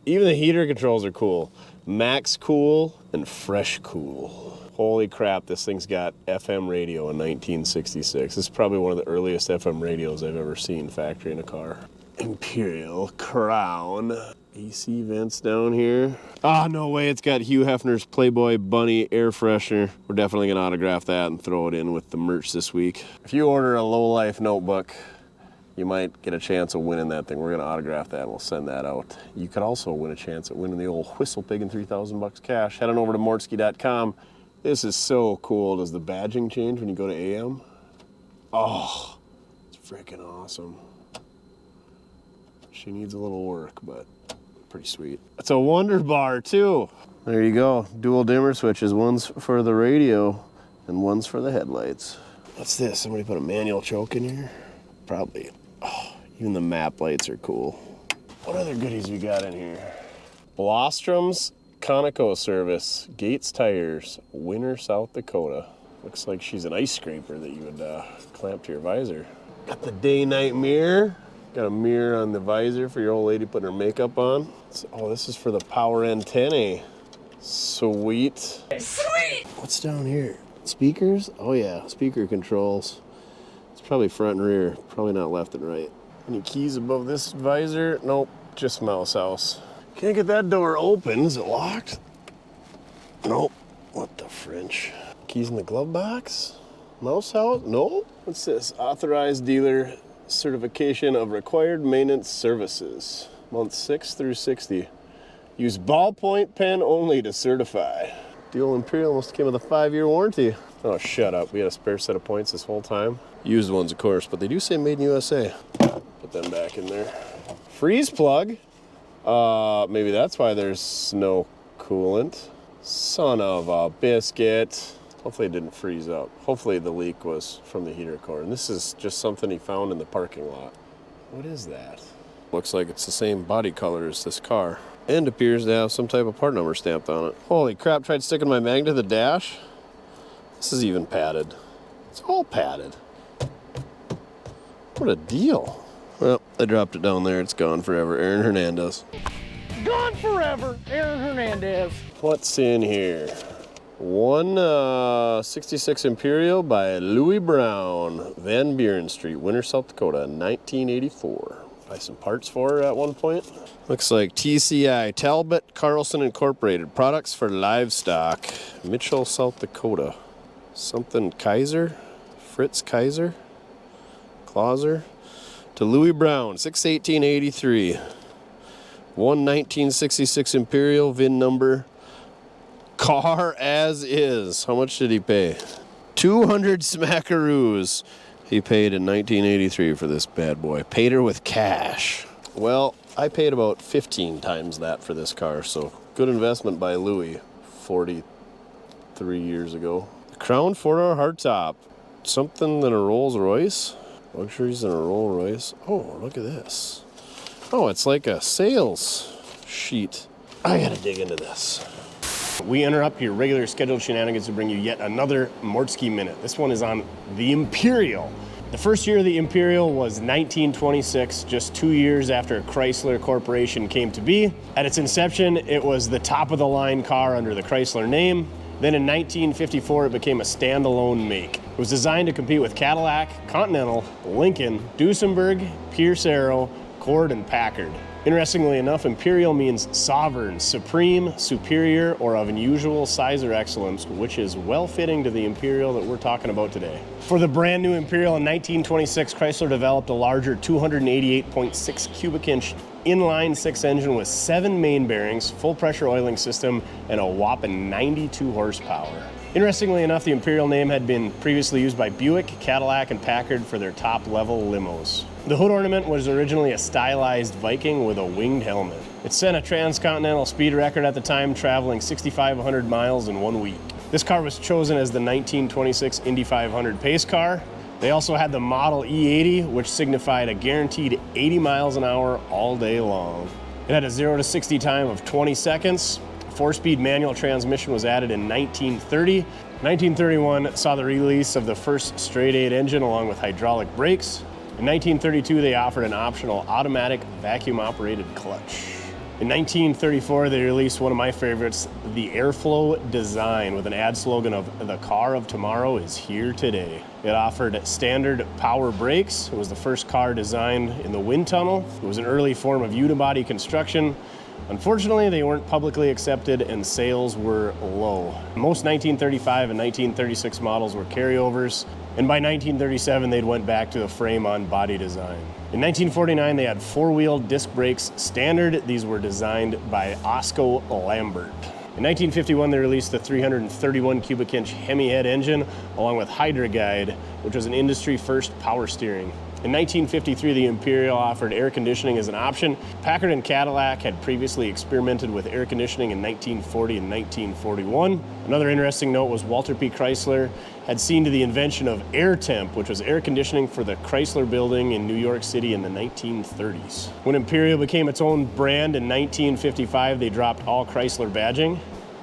Even the heater controls are cool. Max cool and fresh cool. Holy crap, this thing's got FM radio in 1966. This is probably one of the earliest FM radios I've ever seen factory in a car. Imperial Crown. AC vents down here. Ah, no way, it's got Hugh Hefner's Playboy Bunny air freshener. We're definitely gonna autograph that and throw it in with the merch this week. If you order a low-life notebook, you might get a chance of winning that thing. We're gonna autograph that and we'll send that out. You could also win a chance at winning the old Whistle Pig and 3,000 bucks cash. Head on over to mortske.com. This is so cool. Does the badging change when you go to AM? Oh, it's freaking awesome. She needs a little work, but pretty sweet. It's a Wonder Bar too. There you go, dual dimmer switches. One's for the radio and one's for the headlights. What's this? Somebody put a manual choke in here? Probably. Oh, even the map lights are cool. What other goodies we got in here? Blostrom's Conoco service, Gates Tires, Gwinner, South Dakota. Looks like she's an ice scraper that you would clamp to your visor. Got the day-night mirror. Got a mirror on the visor for your old lady putting her makeup on. Oh, this is for the power antennae. Sweet. Sweet! What's down here? Speakers? Oh yeah, speaker controls. It's probably front and rear, probably not left and right. Any keys above this visor? Nope, just mouse house. Can't get that door open. Is it locked? Nope. What the French? Keys in the glove box? Mouse house? No. What's this? Authorized dealer certification of required maintenance services. Months 6 through 60. Use ballpoint pen only to certify. The old Imperial almost came with a 5-year warranty. Oh, shut up. We had a spare set of points this whole time. Used ones, of course, but they do say made in USA. Put them back in there. Freeze plug. Maybe that's why there's no coolant. Son of a biscuit. Hopefully it didn't freeze up. Hopefully the leak was from the heater core. And this is just something he found in the parking lot. What is that? Looks like it's the same body color as this car. And appears to have some type of part number stamped on it. Holy crap, tried sticking my mag to the dash. This is even padded. It's all padded. What a deal. Well, I dropped it down there. It's gone forever. Aaron Hernandez. Gone forever, Aaron Hernandez. What's in here? One 66 Imperial by Louis Brown, Van Buren Street, Winter, South Dakota, 1984. Buy some parts for her at one point. Looks like TCI, Talbot Carlson Incorporated, products for livestock, Mitchell, South Dakota. Something Kaiser, Fritz Kaiser, Clauser. To Louis Brown, 6/18/83. 1966 Imperial, VIN number. Car as is. How much did he pay? 200 smackaroos he paid in 1983 for this bad boy. Paid her with cash. Well, I paid about 15 times that for this car, so good investment by Louis 43 years ago. The Crown 4-door hardtop. Something than a Rolls Royce. Luxuries in a Rolls Royce. Oh, look at this. Oh, it's like a sales sheet. I gotta dig into this. We interrupt your regular scheduled shenanigans to bring you yet another Mortske Minute. This one is on the Imperial. The first year of the Imperial was 1926, just 2 years after Chrysler Corporation came to be. At its inception, it was the top-of-the-line car under the Chrysler name. Then in 1954, it became a standalone make. It was designed to compete with Cadillac, Continental, Lincoln, Duesenberg, Pierce Arrow, Cord, and Packard. Interestingly enough, Imperial means sovereign, supreme, superior, or of unusual size or excellence, which is well-fitting to the Imperial that we're talking about today. For the brand new Imperial in 1926, Chrysler developed a larger 288.6 cubic inch inline six engine with 7 main bearings, full pressure oiling system, and a whopping 92 horsepower. Interestingly enough, the Imperial name had been previously used by Buick, Cadillac, and Packard for their top-level limos. The hood ornament was originally a stylized Viking with a winged helmet. It set a transcontinental speed record at the time, traveling 6,500 miles in 1 week. This car was chosen as the 1926 Indy 500 pace car. They also had the Model E80, which signified a guaranteed 80 miles an hour all day long. It had a 0 to 60 time of 20 seconds. A 4-speed manual transmission was added in 1930. 1931 saw the release of the first straight-8 engine along with hydraulic brakes. In 1932, they offered an optional automatic vacuum-operated clutch. In 1934, they released one of my favorites, the Airflow design, with an ad slogan of "The car of tomorrow is here today." It offered standard power brakes. It was the first car designed in the wind tunnel. It was an early form of unibody construction. Unfortunately, they weren't publicly accepted and sales were low. Most 1935 and 1936 models were carryovers, and by 1937, they'd went back to the frame-on body design. In 1949, they had 4-wheel disc brakes standard. These were designed by Osco Lambert. In 1951, they released the 331 cubic inch Hemi head engine along with Hydra Guide, which was an industry first power steering. In 1953, the Imperial offered air conditioning as an option. Packard and Cadillac had previously experimented with air conditioning in 1940 and 1941. Another interesting note was Walter P. Chrysler had seen to the invention of Air Temp, which was air conditioning for the Chrysler building in New York City in the 1930s. When Imperial became its own brand in 1955, they dropped all Chrysler badging,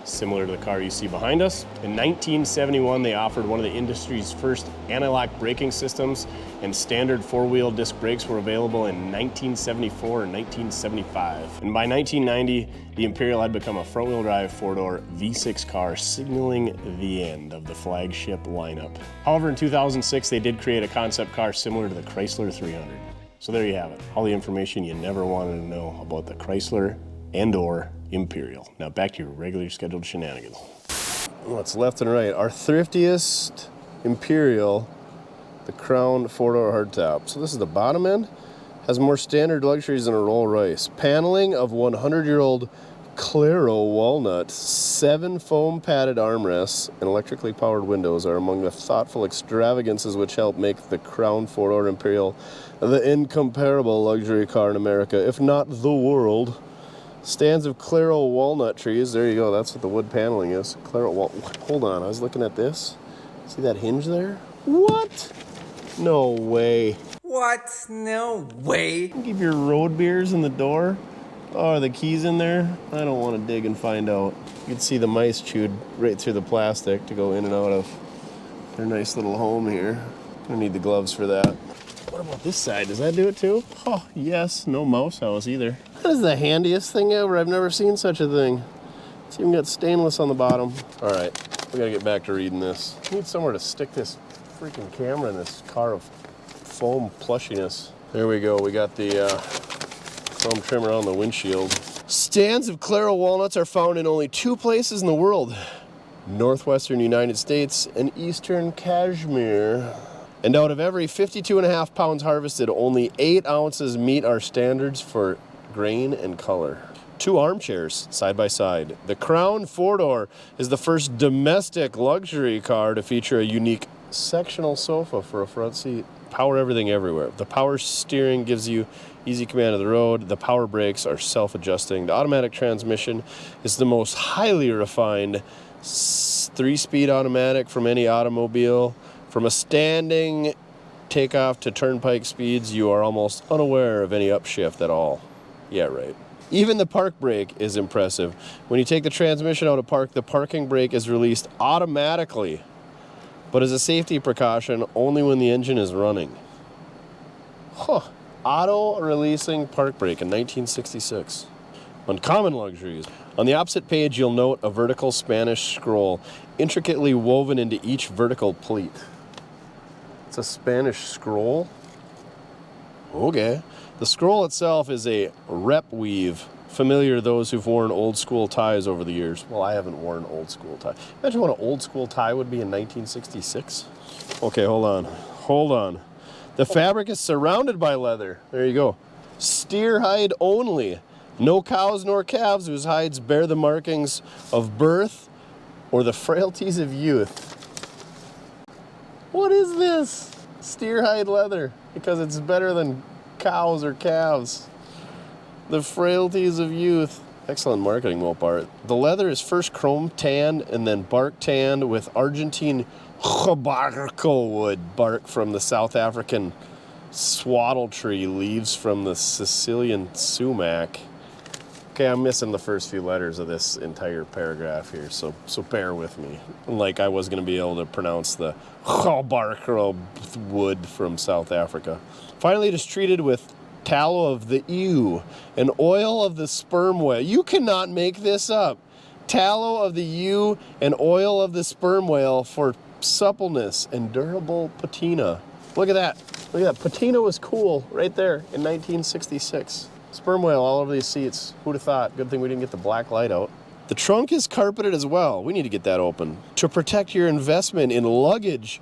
similar to the car you see behind us. In 1971, they offered one of the industry's first anti-lock braking systems, and standard 4-wheel disc brakes were available in 1974 and 1975. And by 1990, the Imperial had become a front-wheel drive 4-door V6 car, signaling the end of the flagship lineup. However, in 2006, they did create a concept car similar to the Chrysler 300. So there you have it, all the information you never wanted to know about the Chrysler and/or Imperial. Now back to your regularly scheduled shenanigans. What's left and right? Our thriftiest Imperial, the Crown 4-door hardtop. So this is the bottom end. Has more standard luxuries than a Rolls Royce. Paneling of 100-year-old Claro walnut. 7 foam padded armrests and electrically powered windows are among the thoughtful extravagances which help make the Crown 4-door Imperial the incomparable luxury car in America, if not the world. Stands of Claro walnut trees. There you go. That's what the wood paneling is. Claro Hold on. I was looking at this. See that hinge there? What? No way. What? No way. Keep your road beers in the door. Oh, are the keys in there? I don't want to dig and find out. You can see the mice chewed right through the plastic to go in and out of their nice little home here. I need the gloves for that. What about this side? Does that do it too? Oh, yes. No mouse house either. That is the handiest thing ever. I've never seen such a thing. It's even got stainless on the bottom. All right, we gotta get back to reading this. I need somewhere to stick this freaking camera in this car of foam plushiness. There we go. We got the foam trimmer on the windshield. Stands of Claro walnuts are found in only 2 places in the world: northwestern United States and eastern Kashmir. And out of every 52.5 pounds harvested, only 8 ounces meet our standards for grain and color. 2 armchairs side by side. The Crown 4-door is the first domestic luxury car to feature a unique sectional sofa for a front seat. Power everything everywhere. The power steering gives you easy command of the road. The power brakes are self-adjusting. The automatic transmission is the most highly refined 3-speed automatic from any automobile. From a standing takeoff to turnpike speeds, you are almost unaware of any upshift at all. Yeah, right. Even the park brake is impressive. When you take the transmission out of park, the parking brake is released automatically, but as a safety precaution, only when the engine is running. Huh. Auto-releasing park brake in 1966. Uncommon luxuries. On the opposite page, you'll note a vertical Spanish scroll intricately woven into each vertical pleat. It's a Spanish scroll? Okay. The scroll itself is a rep weave, familiar to those who've worn old school ties over the years. Well, I haven't worn old school tie. Imagine what an old school tie would be in 1966. Okay, hold on. The fabric is surrounded by leather. There you go. Steer hide only. No cows nor calves whose hides bear the markings of birth or the frailties of youth. What is this? Steer hide leather, because it's better than cows or calves. The frailties of youth. Excellent marketing, Mopar. The leather is first chrome tanned and then bark tanned with Argentine Chobarco wood, bark from the South African swaddle tree, leaves from the Sicilian sumac. Okay, I'm missing the first few letters of this entire paragraph here, so bear with me. Like I was going to be able to pronounce the Chobarco wood from South Africa. Finally, it is treated with tallow of the ewe and oil of the sperm whale. You cannot make this up. Tallow of the ewe and oil of the sperm whale for suppleness and durable patina. Look at that. Look at that. Patina was cool right there in 1966. Sperm whale all over these seats. Who'd have thought? Good thing we didn't get the black light out. The trunk is carpeted as well. We need to get that open. To protect your investment in luggage,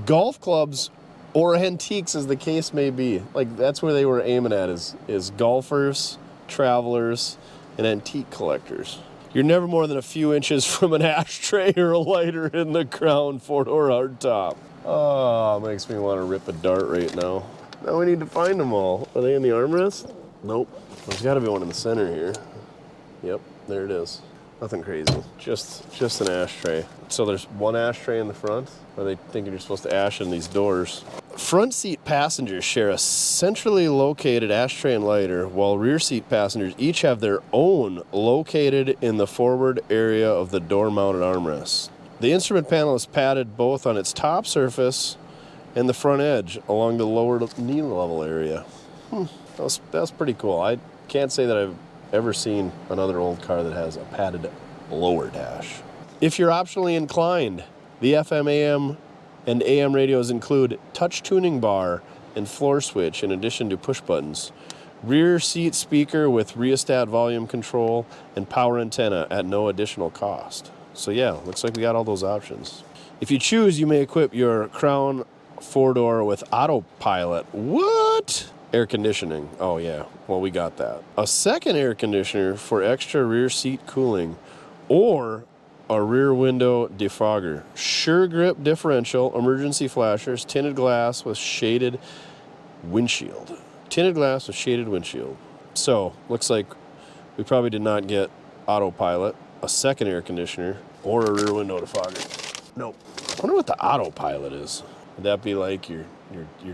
golf clubs, or antiques, as the case may be. Like, that's where they were aiming at, is golfers, travelers, and antique collectors. You're never more than a few inches from an ashtray or a lighter in the crown four-door hardtop. Oh, makes me want to rip a dart right now. Now we need to find them all. Are they in the armrest? Nope. There's got to be one in the center here. Yep, there it is. Nothing crazy. Just an ashtray. So there's one ashtray in the front? Or are they thinking you're supposed to ash in these doors? Front seat passengers share a centrally located ashtray and lighter, while rear seat passengers each have their own located in the forward area of the door-mounted armrests. The instrument panel is padded both on its top surface and the front edge along the lower knee level area. That's pretty cool. I can't say that I've ever seen another old car that has a padded lower dash. If you're optionally inclined, the FM, AM, and AM radios include touch tuning bar and floor switch in addition to push buttons, rear seat speaker with rheostat volume control, and power antenna at no additional cost. So yeah, looks like we got all those options. If you choose, you may equip your Crown 4-door with autopilot. What? Air conditioning. Oh yeah, well we got that. A second air conditioner for extra rear seat cooling, or a rear window defogger. Sure grip differential, emergency flashers, tinted glass with shaded windshield. Tinted glass with shaded windshield. So, looks like we probably did not get autopilot, a second air conditioner, or a rear window defogger. Nope. I wonder what the autopilot is. Would that be like your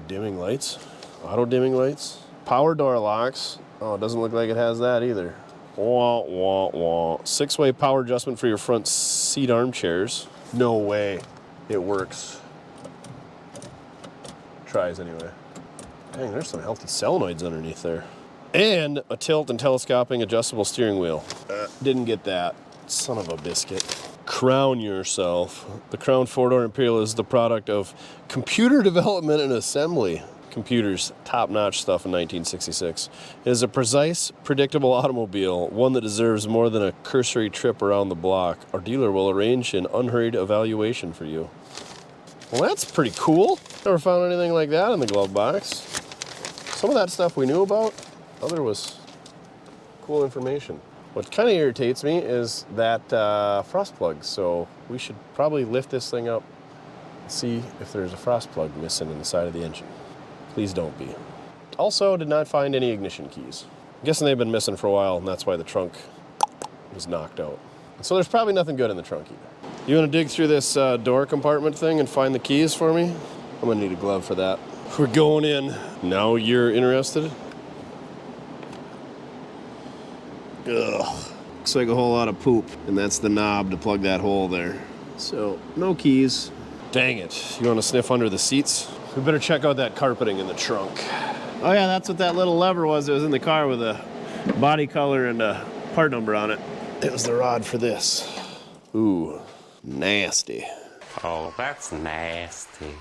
dimming lights? Auto dimming lights? Power door locks. Oh, it doesn't look like it has that either. Wah, wah, wah. 6-way power adjustment for your front seat armchairs. No way it works. Tries anyway. Dang, there's some healthy solenoids underneath there. And a tilt and telescoping adjustable steering wheel. Didn't get that. Son of a biscuit. Crown yourself. The Crown 4-door Imperial is the product of computer development and assembly. Computers, top-notch stuff in 1966. It is a precise, predictable automobile, one that deserves more than a cursory trip around the block. Our dealer will arrange an unhurried evaluation for you. Well, that's pretty cool. Never found anything like that in the glove box. Some of that stuff we knew about, other was cool information. What kind of irritates me is that frost plug, so we should probably lift this thing up and see if there's a frost plug missing in the side of the engine. Please don't be. Also, did not find any ignition keys. I'm guessing they've been missing for a while, and that's why the trunk was knocked out. So there's probably nothing good in the trunk either. You want to dig through this door compartment thing and find the keys for me? I'm gonna need a glove for that. We're going in. Now you're interested? Ugh. Looks like a whole lot of poop, and that's the knob to plug that hole there. So, no keys. Dang it. You wanna sniff under the seats? We better check out that carpeting in the trunk. Oh yeah, that's what that little lever was that was in the car with a body color and a part number on it. It was the rod for this. Ooh, nasty. Oh, that's nasty.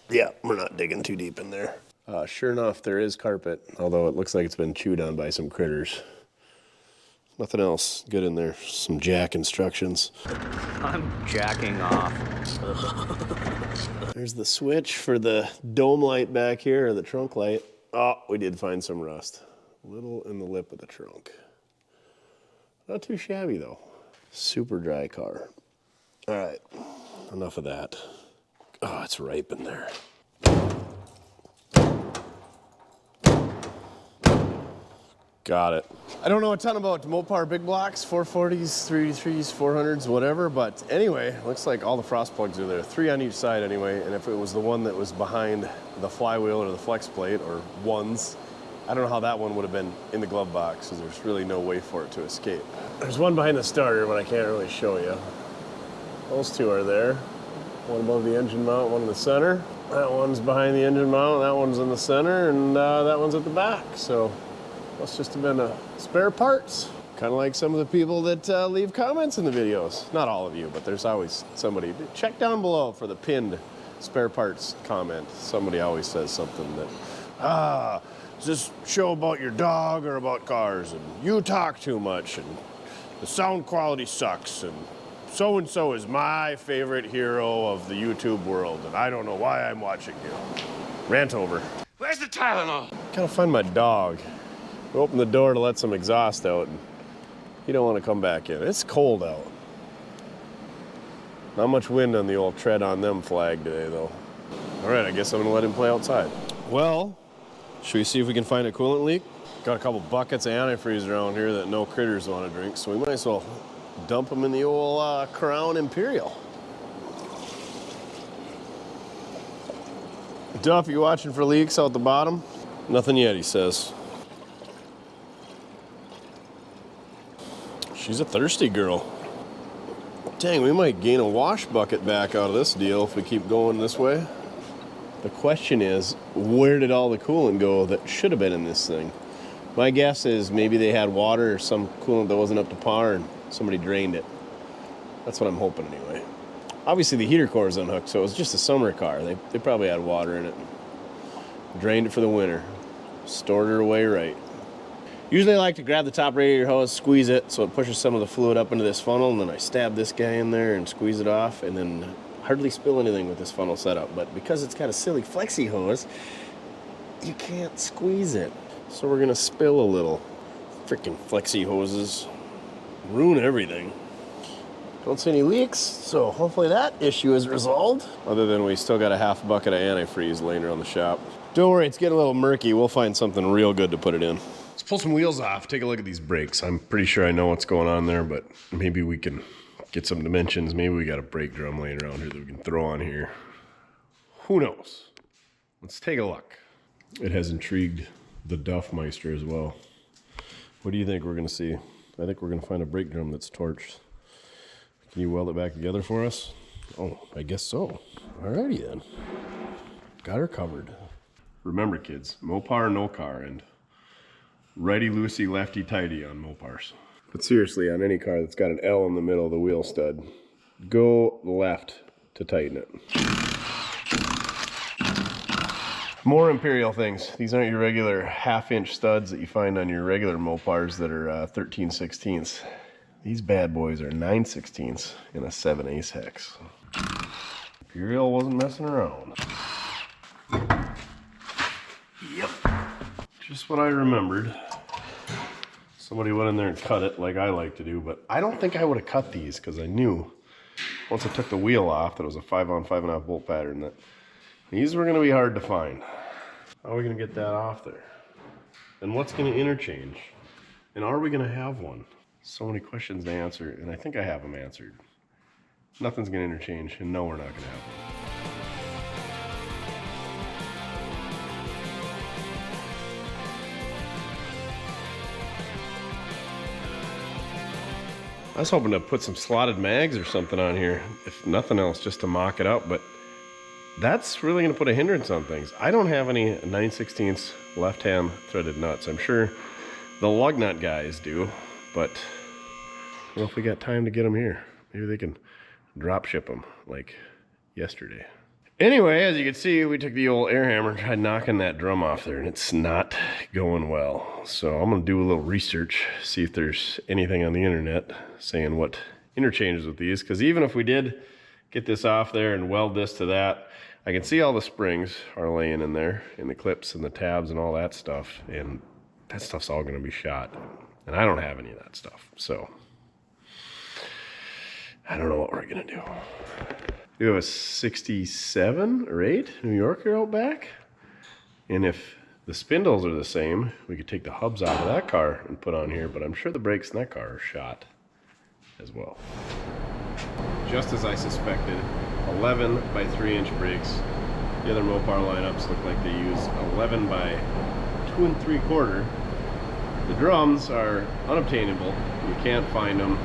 Yeah, we're not digging too deep in there. Sure enough, there is carpet, although it looks like it's been chewed on by some critters. Nothing else good in there. Some jack instructions. I'm jacking off. There's the switch for the dome light back here, or the trunk light. Oh, we did find some rust. A little in the lip of the trunk. Not too shabby though. Super dry car. All right, enough of that. Oh, it's ripe in there. Got it. I don't know a ton about Mopar big blocks, 440s, 383s, 400s, whatever, but anyway, looks like all the frost plugs are there. 3 on each side anyway, and if it was the one that was behind the flywheel or the flex plate, or ones, I don't know how that one would have been in the glove box, because there's really no way for it to escape. There's one behind the starter, but I can't really show you. Those two are there. One above the engine mount, one in the center. That one's behind the engine mount, that one's in the center, and that one's at the back, so must just have been spare parts. Kind of like some of the people that leave comments in the videos. Not all of you, but there's always somebody. Check down below for the pinned spare parts comment. Somebody always says something that, is this show about your dog or about cars? And you talk too much, and the sound quality sucks, and so is my favorite hero of the YouTube world, and I don't know why I'm watching you. Rant over. Where's the Tylenol? Gotta find my dog. We opened the door to let some exhaust out, and he don't want to come back in. It's cold out. Not much wind on the old tread on them flag today, though. All right, I guess I'm gonna let him play outside. Well, should we see if we can find a coolant leak? Got a couple buckets of antifreeze around here that no critters want to drink, so we might as well dump them in the old Crown Imperial. Duff, you watching for leaks out the bottom? Nothing yet, he says. She's a thirsty girl. Dang, we might gain a wash bucket back out of this deal if we keep going this way. The question is, where did all the coolant go that should have been in this thing? My guess is maybe they had water or some coolant that wasn't up to par and somebody drained it. That's what I'm hoping anyway. Obviously the heater core is unhooked, so it was just a summer car. They probably had water in it. Drained it for the winter. Stored her away right. Usually I like to grab the top radiator hose, squeeze it so it pushes some of the fluid up into this funnel, and then I stab this guy in there and squeeze it off, and then hardly spill anything with this funnel setup. But because it's got a silly flexi hose, you can't squeeze it. So we're gonna spill a little. Freaking flexi hoses ruin everything. Don't see any leaks, so hopefully that issue is resolved. Other than we still got a half bucket of antifreeze laying around the shop. Don't worry, it's getting a little murky. We'll find something real good to put it in. Let's pull some wheels off, take a look at these brakes. I'm pretty sure I know what's going on there, but maybe we can get some dimensions. Maybe we got a brake drum laying around here that we can throw on here. Who knows? Let's take a look. It has intrigued the Duff Meister as well. What do you think we're gonna see? I think we're gonna find a brake drum that's torched. Can you weld it back together for us? Oh, I guess so. Alrighty then. Got her covered. Remember kids, Mopar no car, and righty loosey, lefty tighty on Mopars. But seriously, on any car that's got an L in the middle of the wheel stud, go left to tighten it. More Imperial things. These aren't your regular half-inch studs that you find on your regular Mopars that are 13/16ths. These bad boys are 9/16ths in a 7/8 hex. Imperial wasn't messing around. Yep. Just what I remembered. Somebody went in there and cut it like I like to do, but I don't think I would have cut these because I knew once I took the wheel off that it was a 5-on 5.5 bolt pattern that these were going to be hard to find. How are we going to get that off there? And what's going to interchange? And are we going to have one? So many questions to answer, and I think I have them answered. Nothing's going to interchange, and no, we're not going to have one. I was hoping to put some slotted mags or something on here, if nothing else, just to mock it up, but that's really gonna put a hindrance on things. I don't have any 9/16 left-hand threaded nuts. I'm sure the lug nut guys do, but I don't know if we got time to get them here. Maybe they can drop ship them like yesterday. Anyway, as you can see, we took the old air hammer and tried knocking that drum off there, and it's not going well. So I'm gonna do a little research, see if there's anything on the internet saying what interchanges with these, because even if we did get this off there and weld this to that, I can see all the springs are laying in there, and the clips and the tabs and all that stuff, and that stuff's all gonna be shot. And I don't have any of that stuff, so I don't know what we're gonna do. We have a 67 or 8 New Yorker out back. And if the spindles are the same, we could take the hubs out of that car and put on here, but I'm sure the brakes in that car are shot as well. Just as I suspected, 11 by 3-inch brakes. The other Mopar lineups look like they use 11 by 2 3/4. The drums are unobtainable. You can't find them.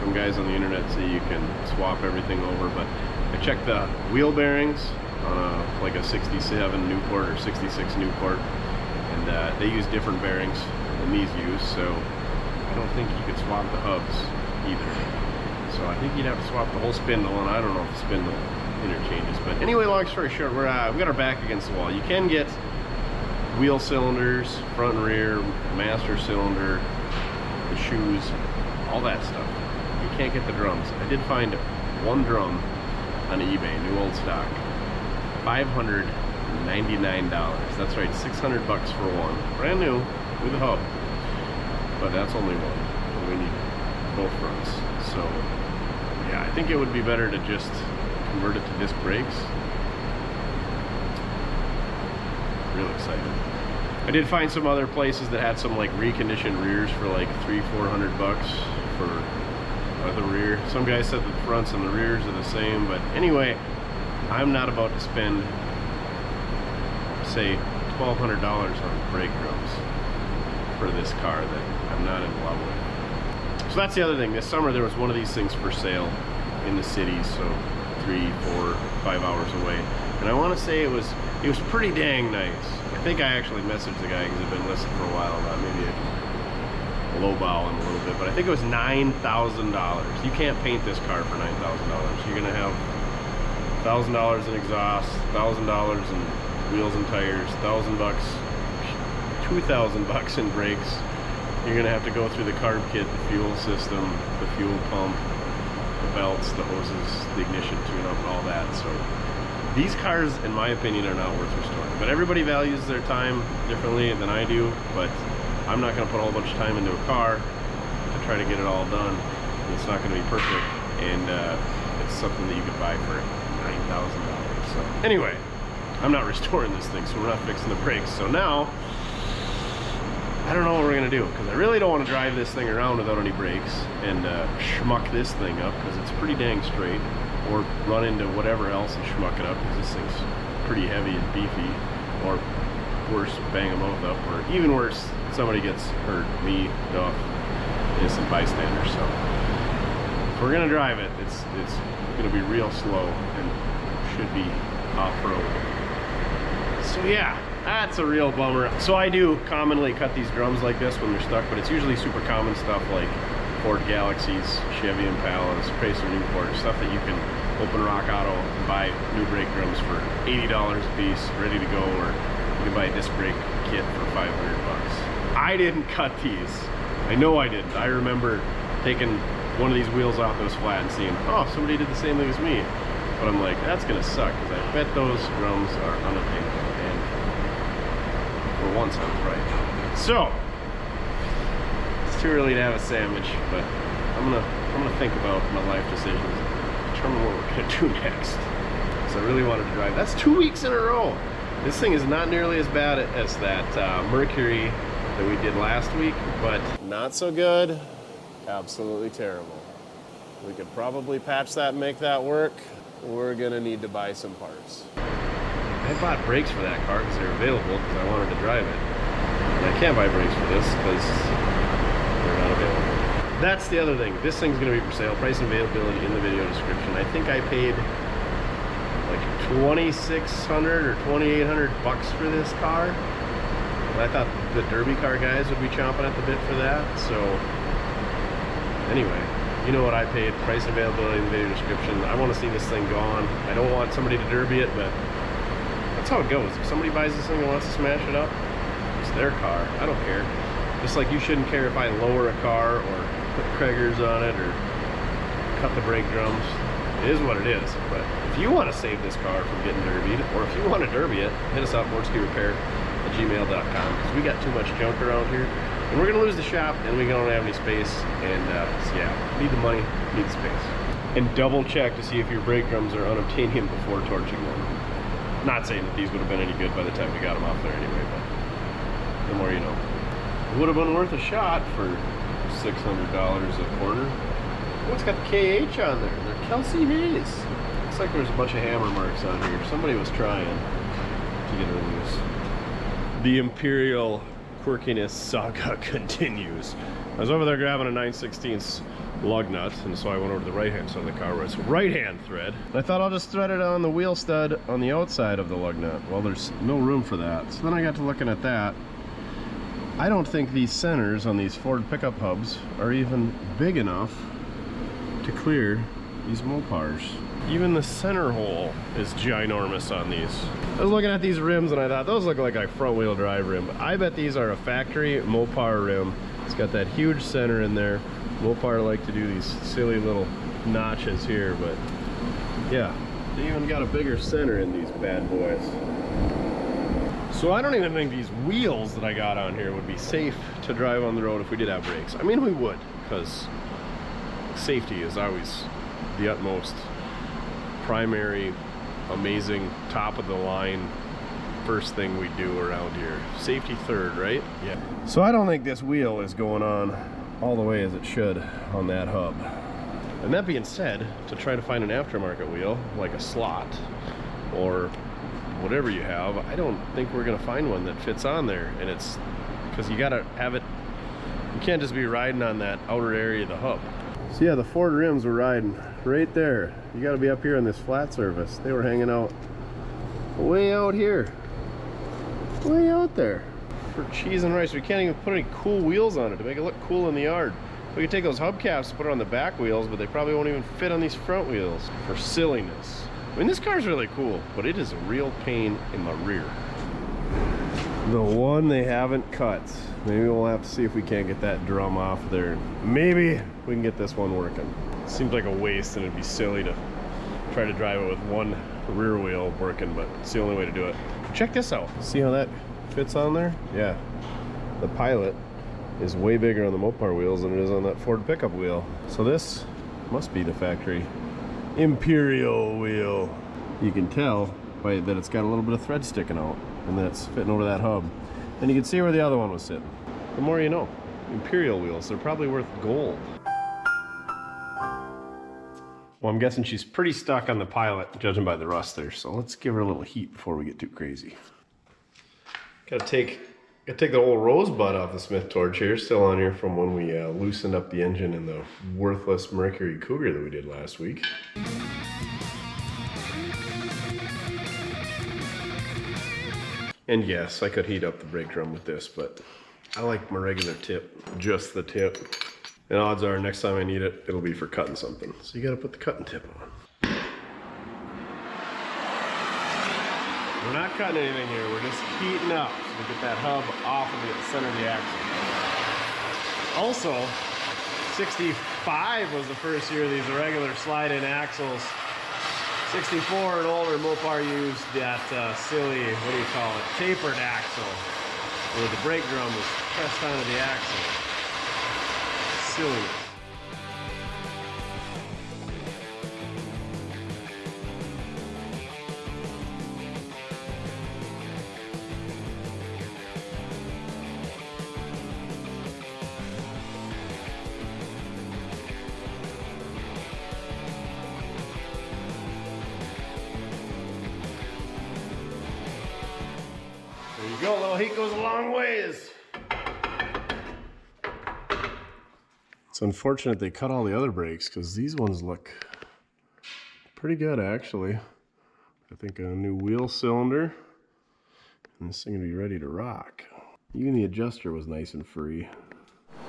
Some guys on the internet say you can swap everything over, but I checked the wheel bearings on like a 67 Newport or 66 Newport, and they use different bearings than these use, so I don't think you could swap the hubs either. So I think you'd have to swap the whole spindle, and I don't know if the spindle interchanges. But anyway, long story short, we got our back against the wall. You can get wheel cylinders, front and rear, master cylinder, the shoes, all that stuff. You can't get the drums. I did find one drum on eBay, new old stock, $599. That's right, 600 bucks for one, brand new with a hub. But that's only one. We need both fronts. So yeah, I think it would be better to just convert it to disc brakes. Real excited. I did find some other places that had some like reconditioned rears for like $300-400 bucks for the rear. Some guys said the fronts and the rears are the same, but anyway, I'm not about to spend, say, $1,200 on brake drums for this car that I'm not in love with. So that's the other thing. This summer there was one of these things for sale in the city, so 3, 4, 5 hours away, and I want to say it was pretty dang nice. I think I actually messaged the guy because I've been listening for a while about maybe a lowball him a little bit, but I think it was $9,000. You can't paint this car for $9,000. You're gonna have $1,000 in exhaust, $1,000 in wheels and tires, $1,000 bucks, $2,000 in brakes. You're gonna have to go through the carb kit, the fuel system, the fuel pump, the belts, the hoses, the ignition tune-up, and all that. So these cars, in my opinion, are not worth restoring. But everybody values their time differently than I do, but I'm not going to put a whole bunch of time into a car to try to get it all done. It's not going to be perfect, and it's something that you could buy for $9,000. So anyway, I'm not restoring this thing, so we're not fixing the brakes. So now, I don't know what we're going to do, because I really don't want to drive this thing around without any brakes and schmuck this thing up, because it's pretty dang straight, or run into whatever else and schmuck it up, because this thing's pretty heavy and beefy, or worse, bang them both up, or even worse, somebody gets hurt, me, Duff, innocent bystander. So if we're gonna drive it, it's gonna be real slow and should be off-road. So yeah, that's a real bummer. So I do commonly cut these drums like this when they're stuck, but it's usually super common stuff like Ford Galaxies, Chevy Impalas, Chrysler Newport, stuff that you can open Rock Auto and buy new brake drums for $80 a piece, ready to go, or you can buy a disc brake kit for $500 bucks. I didn't cut these. I know I didn't. I remember taking one of these wheels off that was flat and seeing, oh, somebody did the same thing as me. But I'm like, that's gonna suck, because I bet those drums are unattainable. And for once I was right. So it's too early to have a sandwich, but I'm gonna think about my life decisions, determine what we're gonna do next. So I really wanted to drive. That's 2 weeks in a row. This thing is not nearly as bad as that Mercury that we did last week, but not so good. Absolutely terrible. We could probably patch that and make that work. We're gonna need to buy some parts. I bought brakes for that car because they're available, because I wanted to drive it. And I can't buy brakes for this because they're not available. That's the other thing. This thing's gonna be for sale. Price and availability in the video description. I think I paid like $2,600 or $2,800 for this car. And I thought the derby car guys would be chomping at the bit for that. So anyway, you know what I paid. Price and availability in the video description. I want to see this thing gone. I don't want somebody to derby it, but that's how it goes. If somebody buys this thing and wants to smash it up, it's their car. I don't care. Just like you shouldn't care if I lower a car or put Kraggers on it or cut the brake drums. It is what it is. But if you want to save this car from getting derbied, or if you want to derby it, hit us up, mortskerepair@gmail.com, because we got too much junk around here. And we're going to lose the shop, and we don't have any space. And so yeah, need the money, need the space. And double check to see if your brake drums are unobtainium before torching them. Not saying that these would have been any good by the time we got them off there anyway, but the more you know. It would have been worth a shot for $600 a quarter. Oh, it's got the KH on there. They're Kelsey Hayes. Looks like there's a bunch of hammer marks on here. Somebody was trying to get her loose. The Imperial quirkiness saga continues. I was over there grabbing a 9/16 lug nut, and so I went over to the right-hand side of the car where it's right-hand thread. I thought I'll just thread it on the wheel stud on the outside of the lug nut. Well, there's no room for that. So then I got to looking at that. I don't think these centers on these Ford pickup hubs are even big enough to clear these Mopars. Even the center hole is ginormous on these. I was looking at these rims and I thought those look like a front wheel drive rim. I bet these are a factory Mopar rim. It's got that huge center in there. Mopar like to do these silly little notches here, but yeah, they even got a bigger center in these bad boys. So I don't even think these wheels that I got on here would be safe to drive on the road if we did have brakes. I mean, we would, because safety is always the utmost primary, amazing, top of the line first thing we do around here. Safety third, right? Yeah. So I don't think this wheel is going on all the way as it should on that hub. And that being said, to try to find an aftermarket wheel, like a slot or whatever you have, I don't think we're gonna find one that fits on there. And it's because you gotta have it, you can't just be riding on that outer area of the hub. So yeah, the Ford rims were riding right there. You gotta be up here on this flat surface. They were hanging out way out here, way out there. For cheese and rice, we can't even put any cool wheels on it to make it look cool in the yard. We could take those hubcaps and put it on the back wheels, but they probably won't even fit on these front wheels for silliness. I mean, this car's really cool, but it is a real pain in the rear. The one they haven't cut. Maybe we'll have to see if we can't get that drum off there. Maybe we can get this one working. Seems like a waste, and it'd be silly to try to drive it with one rear wheel working, but it's the only way to do it. Check this out. See how that fits on there? Yeah. The Pilot is way bigger on the Mopar wheels than it is on that Ford pickup wheel. So this must be the factory Imperial wheel. You can tell by that it's got a little bit of thread sticking out, and that it's fitting over that hub. And you can see where the other one was sitting. The more you know. Imperial wheels, they're probably worth gold. Well, I'm guessing she's pretty stuck on the Pilot, judging by the rust there. So let's give her a little heat before we get too crazy. Gotta take the old rosebud off the Smith torch here, still on here from when we loosened up the engine in the worthless Mercury Cougar that we did last week. And yes, I could heat up the brake drum with this, but I like my regular tip, just the tip. And odds are next time I need it, it'll be for cutting something. So you gotta put the cutting tip on. We're not cutting anything here, we're just heating up to get that hub off of the center of the axle. Also, 65 was the first year of these regular slide-in axles. 64 and older, Mopar used that silly, what do you call it, tapered axle, where the brake drum was pressed onto the axle. Silliness. There you go, little heat goes a long ways. It's unfortunate they cut all the other brakes because these ones look pretty good actually. I think a new wheel cylinder and this thing will be ready to rock. Even the adjuster was nice and free.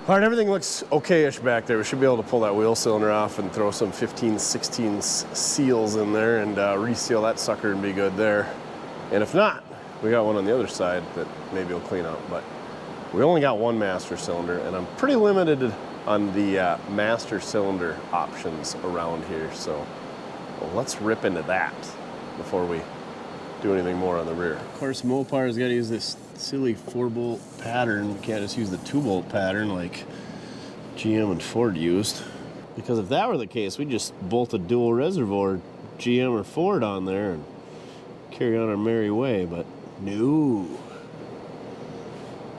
All right, everything looks okay-ish back there. We should be able to pull that wheel cylinder off and throw some 15/16 seals in there and reseal that sucker and be good there. And if not, we got one on the other side that maybe will clean out. But we only got one master cylinder, and I'm pretty limited on the master cylinder options around here. So well, let's rip into that before we do anything more on the rear. Of course, Mopar's got to use this silly 4-bolt pattern. We can't just use the 2-bolt pattern like GM and Ford used. Because if that were the case, we'd just bolt a dual reservoir GM or Ford on there and carry on our merry way, but no.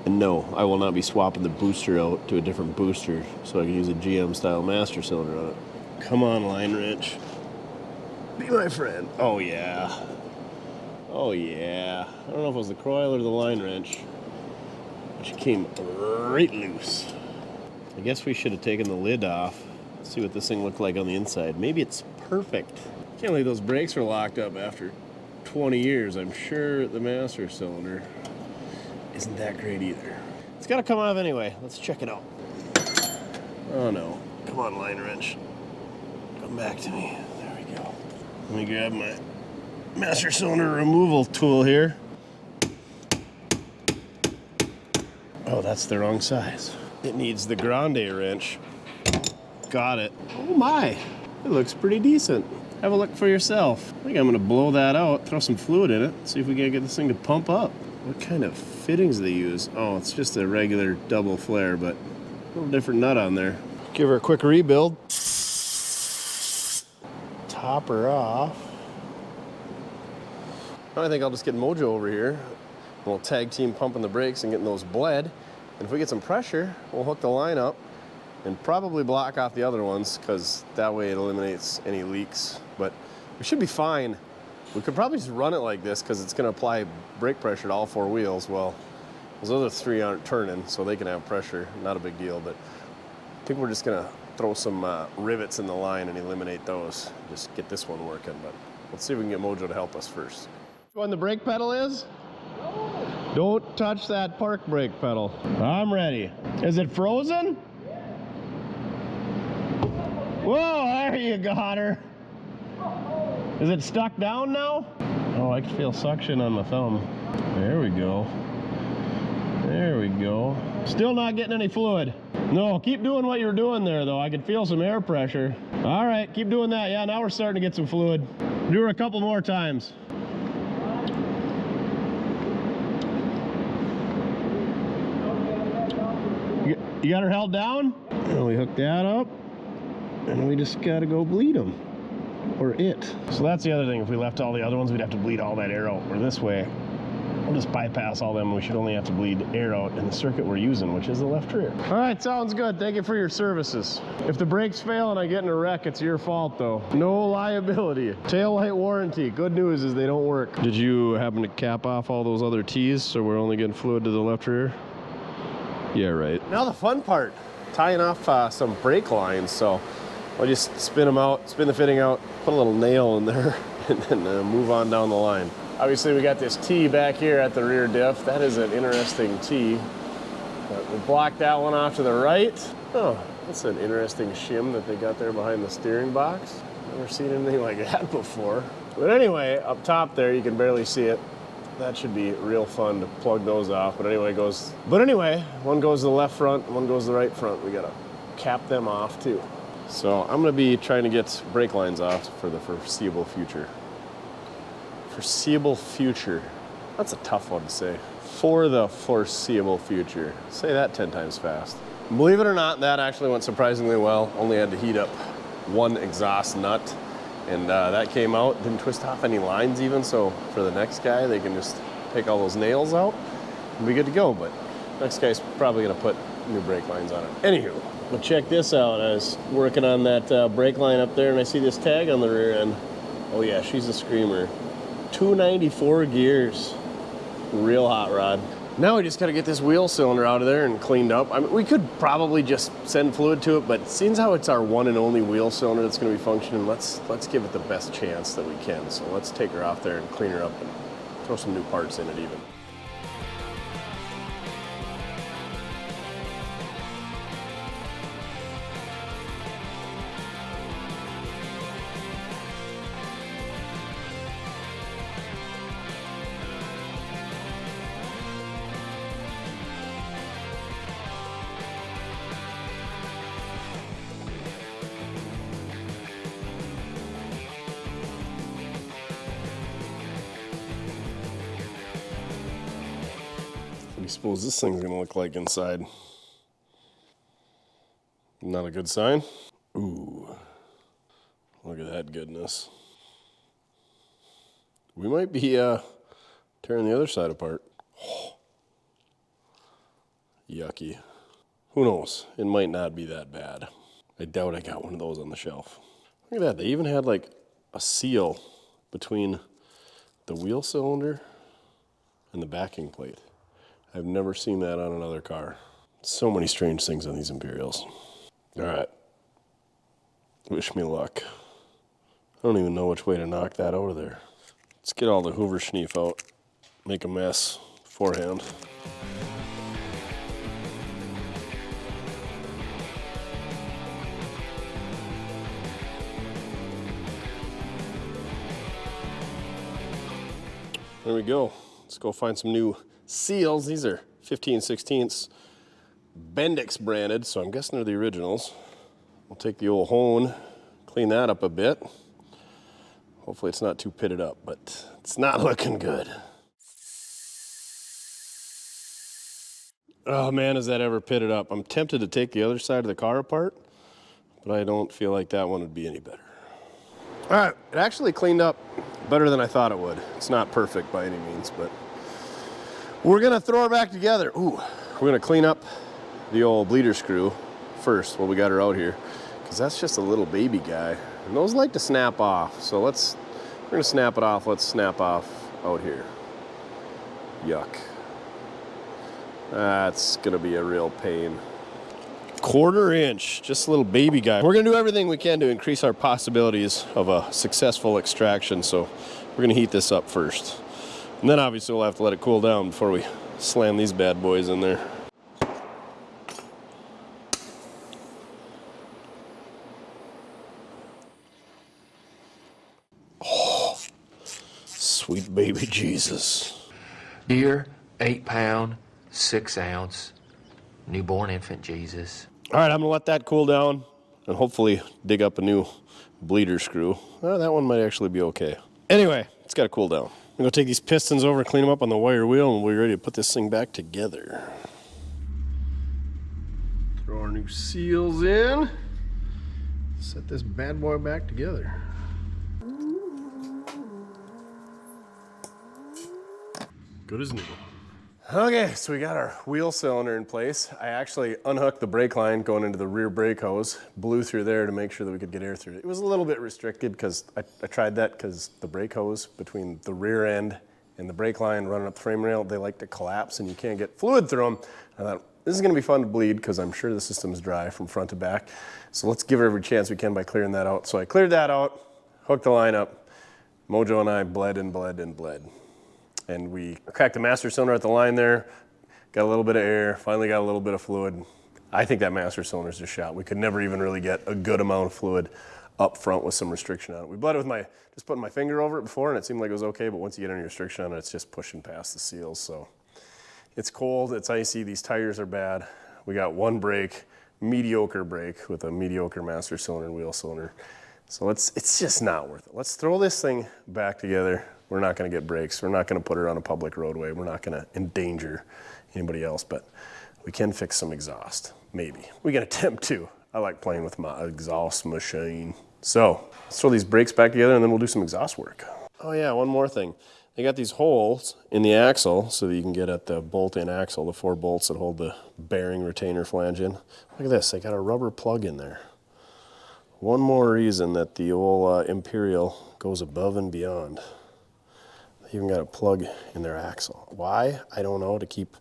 And no, I will not be swapping the booster out to a different booster so I can use a GM style master cylinder on it. Come on, line wrench. Be my friend. Oh yeah. Oh yeah. I don't know if it was the coil or the line wrench, but she came right loose. I guess we should have taken the lid off. See what this thing looked like on the inside. Maybe it's perfect. Can't believe those brakes are locked up after 20 years. I'm sure the master cylinder isn't that great either. It's gotta come off anyway. Let's check it out. Oh no. Come on, line wrench. Come back to me. There we go. Let me grab my master cylinder removal tool here. Oh, that's the wrong size. It needs the grande wrench. Got it. Oh my, it looks pretty decent. Have a look for yourself. I think I'm gonna blow that out, throw some fluid in it, see if we can get this thing to pump up. What kind of fittings they use? Oh, it's just a regular double flare, but a little different nut on there. Give her a quick rebuild. Top her off. I think I'll just get Mojo over here. We'll tag team pumping the brakes and getting those bled. And if we get some pressure, we'll hook the line up and probably block off the other ones because that way it eliminates any leaks. But we should be fine. We could probably just run it like this because it's going to apply brake pressure to all 4 wheels. Well, those other 3 aren't turning, so they can have pressure. Not a big deal, but I think we're just going to throw some rivets in the line and eliminate those. Just get this one working, but let's see if we can get Mojo to help us first. When the brake pedal is? No. Don't touch that park brake pedal. I'm ready. Is it frozen? Whoa, there you got her. Is it stuck down now? Oh, I can feel suction on my thumb. There we go. There we go. Still not getting any fluid. No, keep doing what you're doing there though. I can feel some air pressure. All right, keep doing that. Yeah, now we're starting to get some fluid. Do her a couple more times. You got her held down? And we hook that up. And we just gotta go bleed them. Or it. So that's the other thing. If we left all the other ones, we'd have to bleed all that air out. Or this way, we'll just bypass all them. We should only have to bleed air out in the circuit we're using, which is the left rear. All right, sounds good. Thank you for your services. If the brakes fail and I get in a wreck, it's your fault though. No liability. Tail light warranty. Good news is they don't work. Did you happen to cap off all those other T's so we're only getting fluid to the left rear? Yeah, right. Now the fun part, tying off some brake lines. So I'll just spin them out, spin the fitting out, put a little nail in there, and then move on down the line. Obviously, we got this T back here at the rear diff. That is an interesting T. We blocked that one off to the right. Oh, that's an interesting shim that they got there behind the steering box. Never seen anything like that before. But anyway, up top there, you can barely see it. That should be real fun to plug those off. But anyway, one goes to the left front, one goes to the right front. We gotta cap them off too. So I'm gonna be trying to get brake lines off for the foreseeable future. Foreseeable future. That's a tough one to say. For the foreseeable future. Say that 10 times fast. Believe it or not, that actually went surprisingly well. Only had to heat up one exhaust nut. And that came out, didn't twist off any lines even, so for the next guy, they can just take all those nails out and be good to go. But next guy's probably gonna put new brake lines on it. Anywho, but check this out. I was working on that brake line up there and I see this tag on the rear end. Oh yeah, she's a screamer. 294 gears, real hot rod. Now we just gotta get this wheel cylinder out of there and cleaned up. I mean, we could probably just send fluid to it, but seeing how it's our one and only wheel cylinder that's gonna be functioning, let's give it the best chance that we can. So let's take her off there and clean her up and throw some new parts in it even. What do you suppose this thing's gonna look like inside? Not a good sign. Ooh, look at that goodness. We might be tearing the other side apart. Oh, yucky. Who knows? It might not be that bad. I doubt I got one of those on the shelf. Look at that, they even had like a seal between the wheel cylinder and the backing plate. I've never seen that on another car. So many strange things on these Imperials. All right, wish me luck. I don't even know which way to knock that out of there. Let's get all the Hoover schneef out, make a mess beforehand. There we go. Let's go find some new seals. These are 15/16 Bendix branded, so I'm guessing they're the originals. We'll take the old hone, clean that up a bit. Hopefully it's not too pitted up, but it's not looking good. Oh man, is that ever pitted up. I'm tempted to take the other side of the car apart, but I don't feel like that one would be any better. All right, it actually cleaned up better than I thought it would. It's not perfect by any means, but we're gonna throw her back together. Ooh, we're gonna clean up the old bleeder screw first while we got her out here, because that's just a little baby guy. And those like to snap off. So we're gonna snap it off. Let's snap off out here. Yuck. That's gonna be a real pain. 1/4 inch, just a little baby guy. We're gonna do everything we can to increase our possibilities of a successful extraction. So we're gonna heat this up first. And then obviously we'll have to let it cool down before we slam these bad boys in there. Oh, sweet baby Jesus. Dear 8-pound, 6-ounce, newborn infant Jesus. All right, I'm gonna let that cool down and hopefully dig up a new bleeder screw. Oh, that one might actually be okay. Anyway, it's gotta cool down. I'm gonna take these pistons over, clean them up on the wire wheel, and we're ready to put this thing back together. Throw our new seals in. Set this bad boy back together. Good as new. Okay, so we got our wheel cylinder in place. I actually unhooked the brake line going into the rear brake hose, blew through there to make sure that we could get air through it. It was a little bit restricted because I tried that because the brake hose between the rear end and the brake line running up the frame rail, they like to collapse and you can't get fluid through them. I thought, this is gonna be fun to bleed because I'm sure the system's dry from front to back. So let's give her every chance we can by clearing that out. So I cleared that out, hooked the line up. Mojo and I bled and bled and bled. And we cracked the master cylinder at the line there, got a little bit of air, finally got a little bit of fluid. I think that master cylinder's just shot. We could never even really get a good amount of fluid up front with some restriction on it. We bled it with just putting my finger over it before and it seemed like it was okay, but once you get any restriction on it, it's just pushing past the seals. So it's cold, it's icy, these tires are bad. We got one brake, mediocre brake with a mediocre master cylinder and wheel cylinder. So it's just not worth it. Let's throw this thing back together. We're not gonna get brakes. We're not gonna put her on a public roadway. We're not gonna endanger anybody else, but we can fix some exhaust, maybe. We can attempt to. I like playing with my exhaust machine. So let's throw these brakes back together and then we'll do some exhaust work. Oh yeah, one more thing. They got these holes in the axle so that you can get at the bolt-in axle, the 4 bolts that hold the bearing retainer flange in. Look at this, they got a rubber plug in there. One more reason that the old Imperial goes above and beyond. They even got a plug in their axle. Why? I don't know, to keep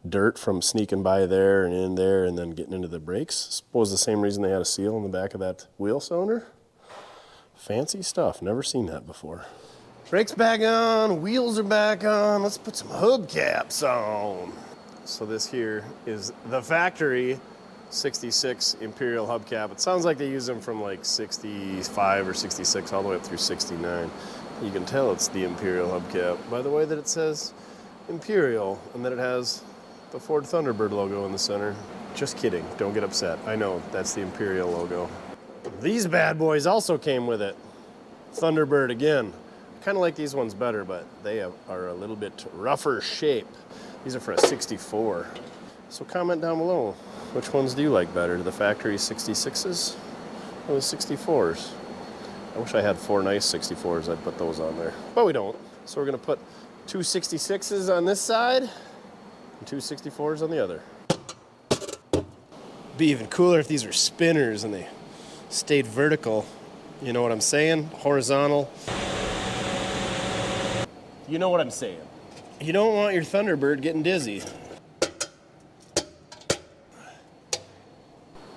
dirt from sneaking by there and in there and then getting into the brakes. Suppose the same reason they had a seal in the back of that wheel cylinder. Fancy stuff, never seen that before. Brakes back on, wheels are back on. Let's put some hubcaps on. So this here is the factory 66 Imperial hubcap. It sounds like they use them from like 65 or 66 all the way up through 69. You can tell it's the Imperial hubcap by the way that it says Imperial and that it has the Ford Thunderbird logo in the center. Just kidding, don't get upset. I know, that's the Imperial logo. These bad boys also came with it. Thunderbird again. Kind of like these ones better, but they are a little bit rougher shape. These are for a 64. So comment down below, which ones do you like better? The factory 66s or the 64s? I wish I had 4 nice 64s, I'd put those on there. But we don't. So we're gonna put 2 66s on this side and 2 64s on the other. Be even cooler if these were spinners and they stayed vertical. You know what I'm saying? Horizontal. You know what I'm saying. You don't want your Thunderbird getting dizzy.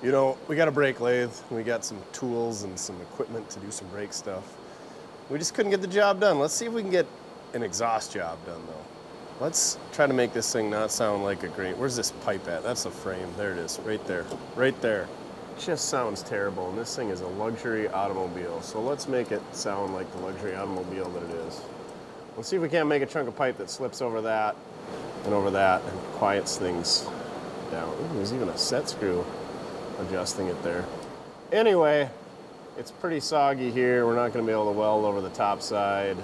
You know, we got a brake lathe, we got some tools and some equipment to do some brake stuff. We just couldn't get the job done. Let's see if we can get an exhaust job done though. Let's try to make this thing not sound like a great, where's this pipe at? That's the frame, there it is, right there, right there. Just sounds terrible, and this thing is a luxury automobile. So let's make it sound like the luxury automobile that it is. Let's see if we can't make a chunk of pipe that slips over that and quiets things down. Ooh, there's even a set screw adjusting it there. Anyway, it's pretty soggy here. We're not gonna be able to weld over the top side.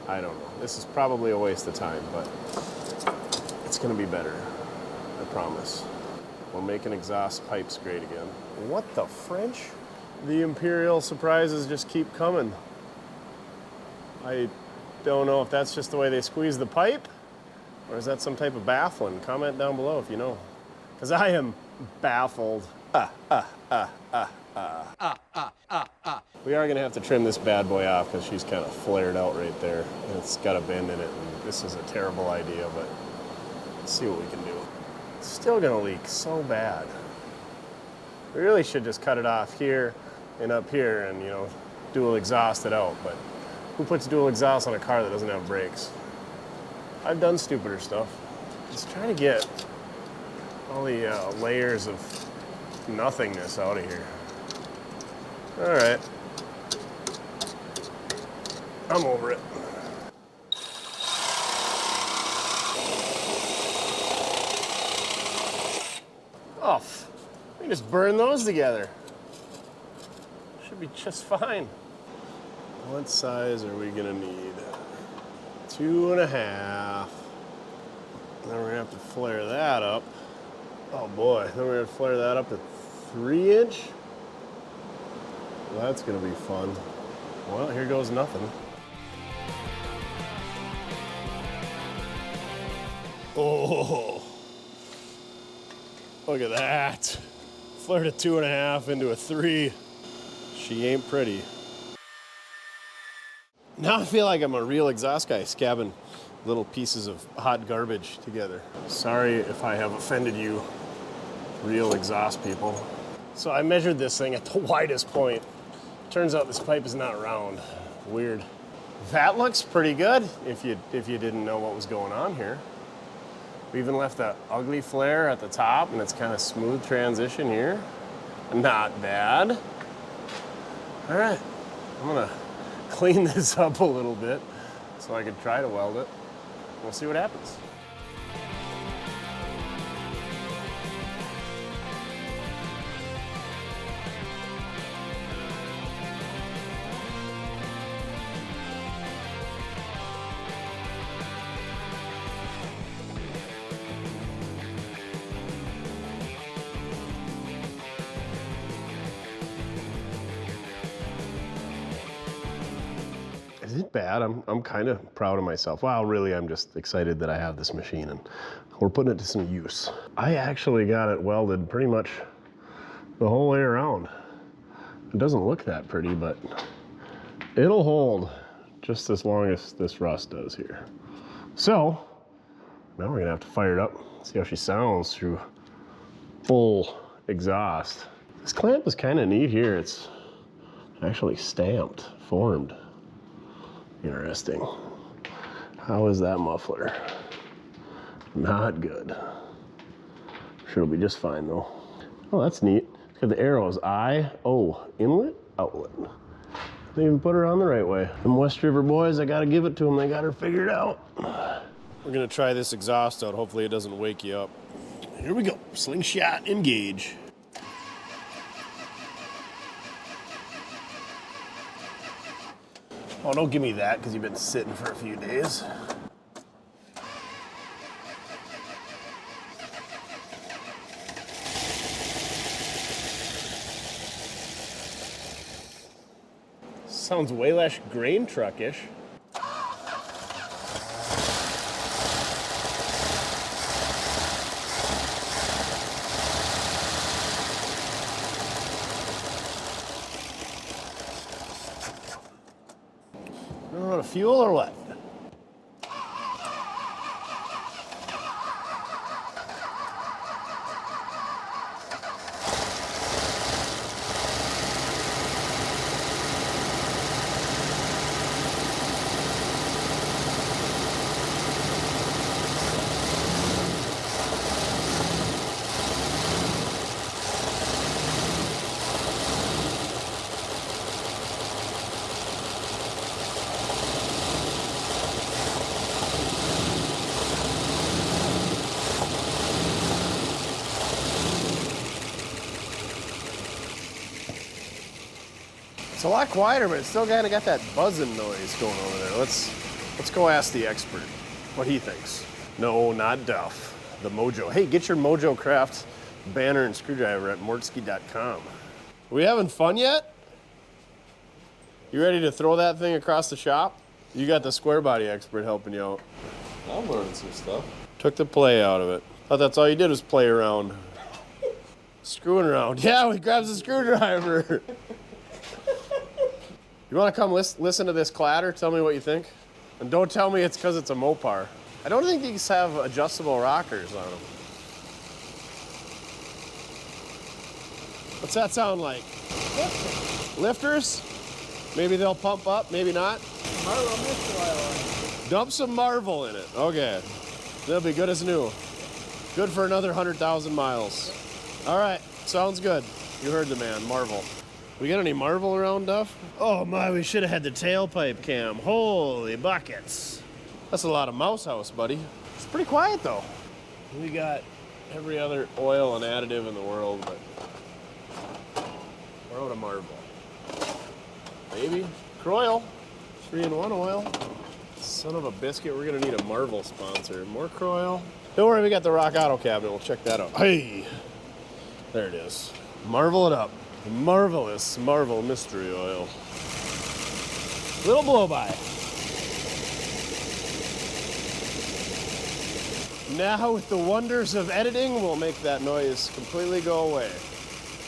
I don't know. This is probably a waste of time, but it's gonna be better, I promise. We're making exhaust pipes great again. What the French? The Imperial surprises just keep coming. I don't know if that's just the way they squeeze the pipe, or is that some type of baffling? Comment down below if you know. Because I am baffled. We are gonna have to trim this bad boy off because she's kind of flared out right there. And it's got a bend in it, and this is a terrible idea, but let's see what we can do. It's still gonna leak so bad. We really should just cut it off here and up here and, you know, dual exhaust it out, but who puts dual exhaust on a car that doesn't have brakes? I've done stupider stuff. Just trying to get all the layers of nothingness out of here. All right. I'm over it. Oh, we can just burn those together. Should be just fine. What size are we gonna need? 2.5. Then we're gonna have to flare that up. Oh boy, then we're gonna flare that up to 3-inch. Well, that's gonna be fun. Well, here goes nothing. Oh, look at that. Flared a 2.5 into a 3. She ain't pretty. Now I feel like I'm a real exhaust guy scabbing little pieces of hot garbage together. Sorry if I have offended you, real exhaust people. So I measured this thing at the widest point. Turns out this pipe is not round. Weird. That looks pretty good if you didn't know what was going on here. We even left that ugly flare at the top, and it's kind of smooth transition here. Not bad. All right, I'm gonna clean this up a little bit so I can try to weld it. We'll see what happens. Is it bad? I'm kind of proud of myself. Well, really, I'm just excited that I have this machine and we're putting it to some use. I actually got it welded pretty much the whole way around. It doesn't look that pretty, but it'll hold just as long as this rust does here. So now we're gonna have to fire it up, See how she sounds through full exhaust. This clamp is kind of neat here. It's actually stamped, formed. Interesting. How is that muffler? Not good. Sure, it'll be just fine though. Oh, that's neat. It's got the arrows, I-O, inlet, outlet. They even put her on the right way. Them West River boys, I gotta give it to them. They got her figured out. We're gonna try this exhaust out. Hopefully it doesn't wake you up. Here we go. Slingshot, engage. Oh, don't give me that because you've been sitting for a few days. Sounds way less grain truckish. Run out of fuel or what? It's a lot quieter, but it's still kind of got that buzzing noise going over there. Let's go ask the expert what he thinks. No, not Duff. The Mojo. Hey, get your Mojo Craft banner and screwdriver at mortske.com. We having fun yet? You ready to throw that thing across the shop? You got the square body expert helping you out. I'm learning some stuff. Took the play out of it. Thought that's all you did was play around. Screwing around. Yeah, he grabs the screwdriver. You want to come listen to this clatter? Tell me what you think. And don't tell me it's because it's a Mopar. I don't think these have adjustable rockers on them. What's that sound like? Lifters? Maybe they'll pump up, maybe not. Marvel Mist oil. Dump some Marvel in it. Okay. They'll be good as new. Good for another 100,000 miles. All right, sounds good. You heard the man, Marvel. We got any Marvel around, Duff? Oh my, we should have had the tailpipe cam. Holy buckets. That's a lot of mouse house, buddy. It's pretty quiet though. We got every other oil and additive in the world, but we're out of Marvel. Maybe. Croil. 3-in-1 oil. Son of a biscuit, we're gonna need a Marvel sponsor. More Croil. Don't worry, we got the Rock Auto cabinet. We'll check that out. Hey! There it is. Marvel it up. Marvelous Marvel mystery oil. Little blow-by. Now with the wonders of editing, we'll make that noise completely go away.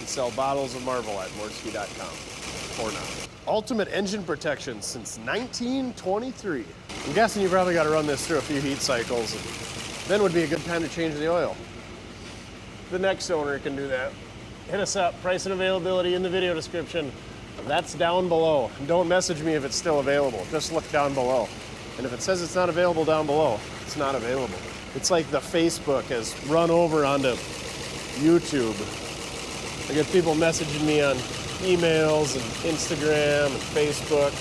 And sell bottles of Marvel at mortske.com for now. Ultimate engine protection since 1923. I'm guessing you probably got to run this through a few heat cycles. And then would be a good time to change the oil. The next owner can do that. Hit us up, price and availability in the video description. That's down below. Don't message me if it's still available. Just look down below. And if it says it's not available down below, it's not available. It's like the Facebook has run over onto YouTube. I get people messaging me on emails and Instagram and Facebook.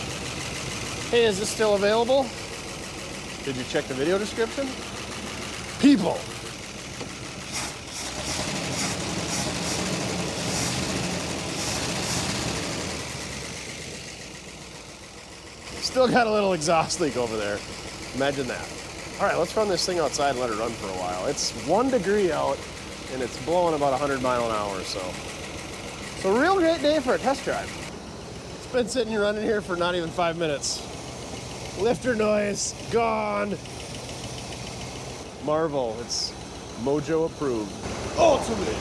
Hey, is this still available? Did you check the video description? People. Still got a little exhaust leak over there. Imagine that. All right, let's run this thing outside and let it run for a while. It's 1 degree out and it's blowing about 100 miles an hour or so. It's a real great day for a test drive. It's been sitting running here for not even 5 minutes. Lifter noise, gone. Marvel, it's Mojo approved. Ultimate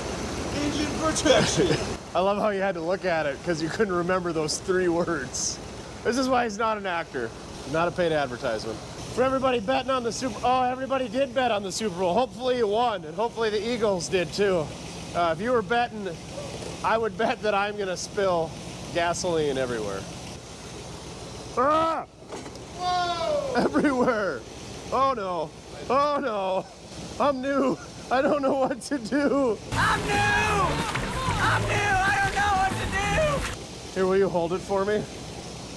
engine protection. I love how you had to look at it because you couldn't remember those 3 words. This is why he's not an actor, not a paid advertisement. For everybody betting on the Super, oh, everybody did bet on the Super Bowl. Hopefully you won, and hopefully the Eagles did too. If you were betting, I would bet that I'm gonna spill gasoline everywhere. Ah! Whoa! Everywhere. Oh no. Oh no. I'm new. I don't know what to do. I'm new! I don't know what to do! Here, will you hold it for me?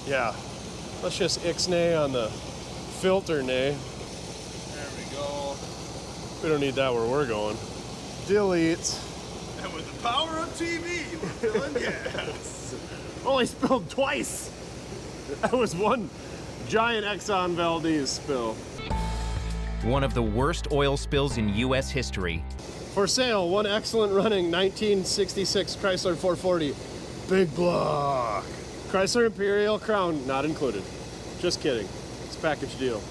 Yeah. Let's just ixnay on the filter nay. There we go. We don't need that where we're going. Delete. And with the power of TV, we're filling gas. Only spilled twice. That was one giant Exxon Valdez spill. One of the worst oil spills in U.S. history. For sale, one excellent running 1966 Chrysler 440. Big block. Chrysler Imperial Crown not included. Just kidding. It's a package deal.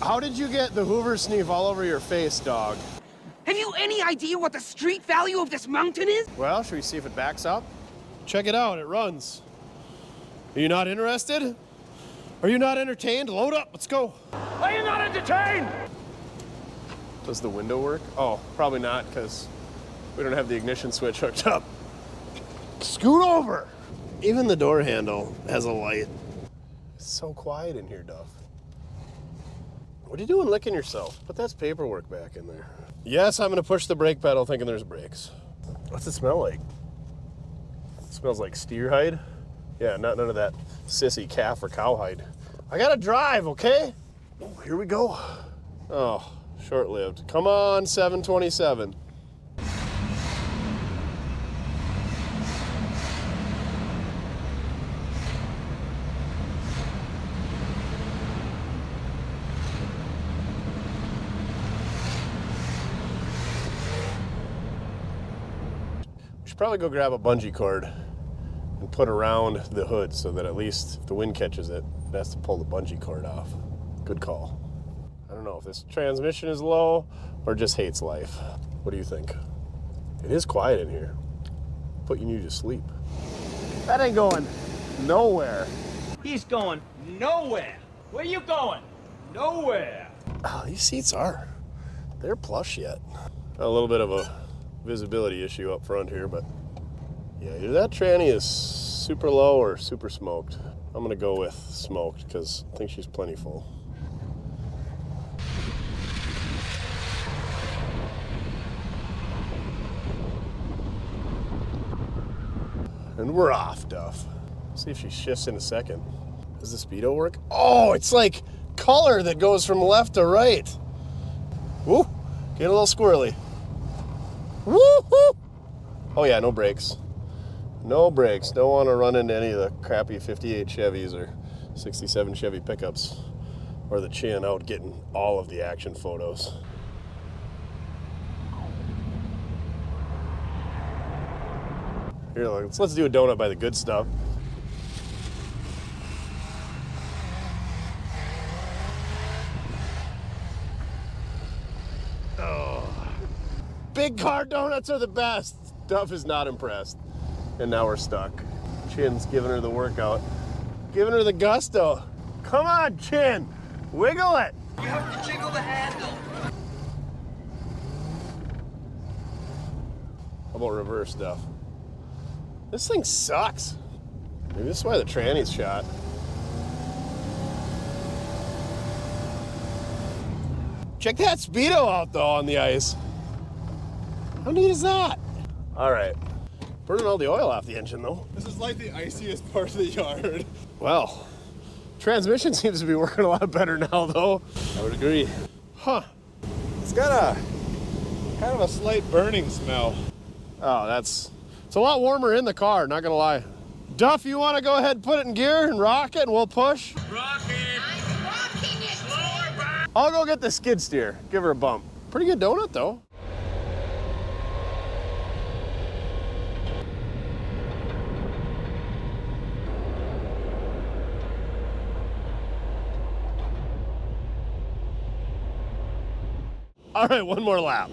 How did you get the Hoover sneeze all over your face, dog? Have you any idea what the street value of this mountain is? Well, should we see if it backs up? Check it out, it runs. Are you not interested? Are you not entertained? Load up, let's go. Are you not entertained? Does the window work? Oh, probably not, because we don't have the ignition switch hooked up. Scoot over! Even the door handle has a light. It's so quiet in here, Duff. What are you doing licking yourself? Put that paperwork back in there. Yes, I'm gonna push the brake pedal thinking there's brakes. What's it smell like? It smells like steer hide. Yeah, none of that sissy calf or cow hide. I gotta drive, okay? Oh, here we go. Oh, short-lived. Come on, 727. We should probably go grab a bungee cord and put around the hood so that at least if the wind catches it, it has to pull the bungee cord off. Good call. I don't know if this transmission is low or just hates life. What do you think? It is quiet in here. Putting you to sleep. That ain't going nowhere. He's going nowhere. Where you going? Nowhere. Oh, these seats they're plush yet. A little bit of a visibility issue up front here, but yeah, either that tranny is super low or super smoked. I'm gonna go with smoked because I think she's plenty full. And we're off, Duff. See if she shifts in a second. Does the speedo work? Oh, it's like color that goes from left to right. Woo, getting a little squirrely. Woo-hoo! Oh yeah, no brakes. No brakes. Don't want to run into any of the crappy 58 Chevys or 67 Chevy pickups or the chin out getting all of the action photos. Here, let's do a donut by the good stuff. Oh. Big car donuts are the best. Duff is not impressed. And now we're stuck. Chin's giving her the workout. Giving her the gusto. Come on, Chin. Wiggle it. You have to jiggle the handle. How about reverse, Duff? This thing sucks. Maybe this is why the tranny's shot. Check that speedo out though on the ice. How neat is that? All right, burning all the oil off the engine though. This is like the iciest part of the yard. Well, transmission seems to be working a lot better now though. I would agree. Huh. It's got a kind of a slight burning smell. Oh, it's a lot warmer in the car, not gonna lie. Duff, you wanna go ahead and put it in gear and rock it and we'll push? Rock it. I'm rocking it. Slower back. I'll go get the skid steer, give her a bump. Pretty good donut though. All right, one more lap.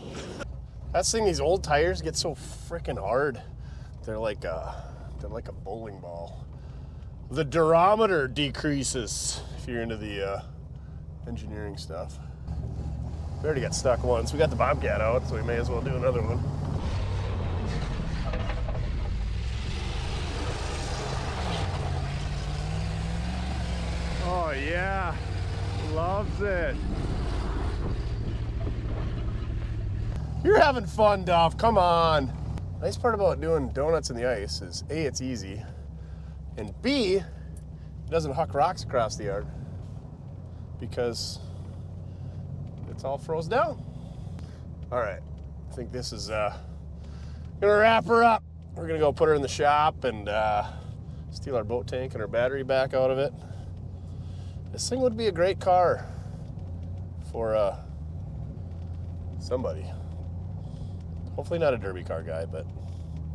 That's the thing, these old tires get so freaking hard. They're like a bowling ball. The durometer decreases if you're into the engineering stuff. We already got stuck once. We got the Bobcat out, so we may as well do another one. Oh yeah, loves it. You're having fun, Duff, come on. Nice part about doing donuts in the ice is A, it's easy, and B, it doesn't huck rocks across the yard because it's all froze down. All right, I think this is gonna wrap her up. We're gonna go put her in the shop and steal our boat tank and our battery back out of it. This thing would be a great car for somebody. Hopefully not a derby car guy, but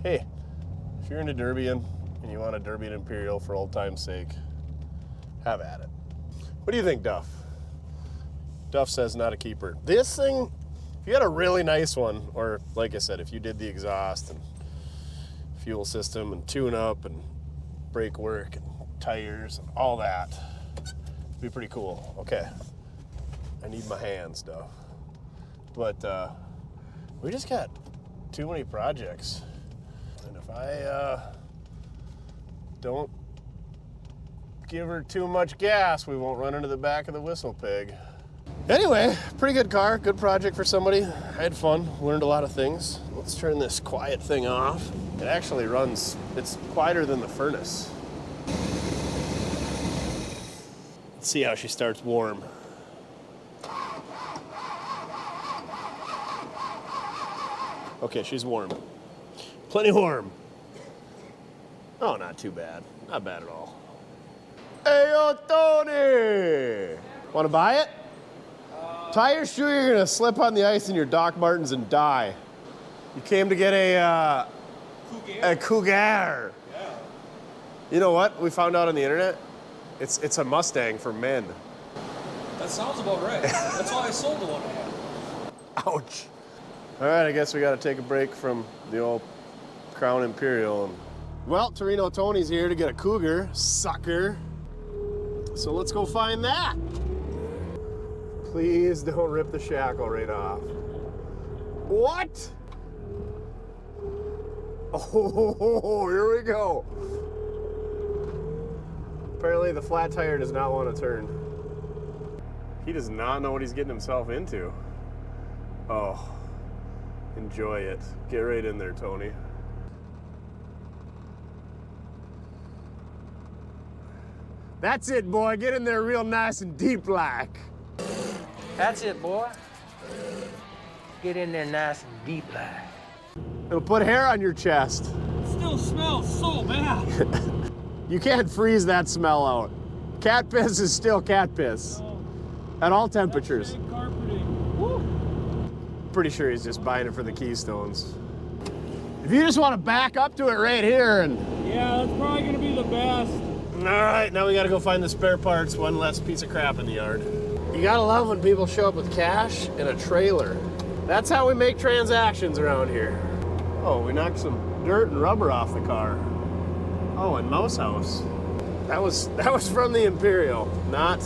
hey, if you're into derbying and you want a derby and Imperial for old time's sake, have at it. What do you think, Duff? Duff says not a keeper. This thing, if you had a really nice one, or like I said, if you did the exhaust and fuel system and tune up and brake work and tires and all that, it'd be pretty cool. Okay, I need my hands, Duff. But we just got too many projects. And if I don't give her too much gas, we won't run into the back of the whistle pig. Anyway, pretty good car, good project for somebody. I had fun, learned a lot of things. Let's turn this quiet thing off. It actually runs, it's quieter than the furnace. Let's see how she starts warm. Okay, she's warm. Plenty warm. Oh, not too bad. Not bad at all. Hey, yo, Tony! Want to buy it? Tie your shoe, you're gonna slip on the ice in your Doc Martens and die. You came to get a Cougar. Yeah. You know what? We found out on the internet. It's a Mustang for men. That sounds about right. That's why I sold the one I had. Ouch. All right, I guess we got to take a break from the old Crown Imperial. Well, Torino Tony's here to get a Cougar, sucker. So let's go find that. Please don't rip the shackle right off. What? Oh, here we go. Apparently the flat tire does not want to turn. He does not know what he's getting himself into. Oh, enjoy it. Get right in there, Tony. That's it, boy. Get in there real nice and deep like. That's it, boy. Get in there nice and deep like. It'll put hair on your chest. It still smells so bad. You can't freeze that smell out. Cat piss is still cat piss. At all temperatures. Carpeting. Woo. Pretty sure he's just buying it for the Keystones. If you just want to back up to it right here and... Yeah, that's probably gonna be the best. All right, now we gotta go find the spare parts. One less piece of crap in the yard. You gotta love when people show up with cash and a trailer. That's how we make transactions around here. Oh, we knocked some dirt and rubber off the car. Oh, and Mouse House. That was from the Imperial, not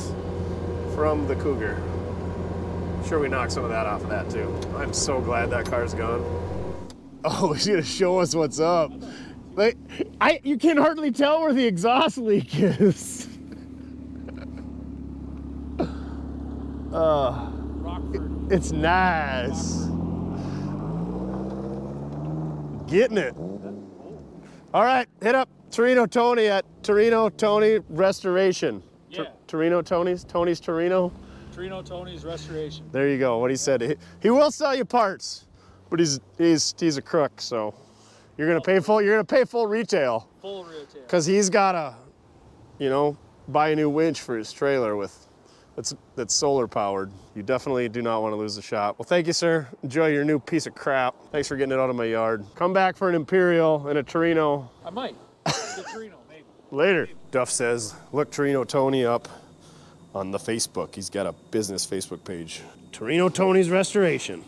from the Cougar. I'm sure we knocked some of that off of that too. I'm so glad that car's gone. Oh, he's gonna show us what's up. Like, you can hardly tell where the exhaust leak is. Rockford. It's nice. Getting it. All right, hit up Torino Tony at Torino Tony Restoration. Yeah. Torino Tony's Torino. Torino Tony's Restoration. There you go. What he said. He will sell you parts, but he's a crook. So you're gonna pay full. You're gonna pay full retail. Full retail. Because he's gotta, buy a new winch for his trailer that's solar powered. You definitely do not want to lose the shot. Well, thank you, sir. Enjoy your new piece of crap. Thanks for getting it out of my yard. Come back for an Imperial and a Torino. I might. The Torino, maybe. Later. Maybe. Duff says, look Torino Tony up on the Facebook. He's got a business Facebook page. Torino Tony's Restoration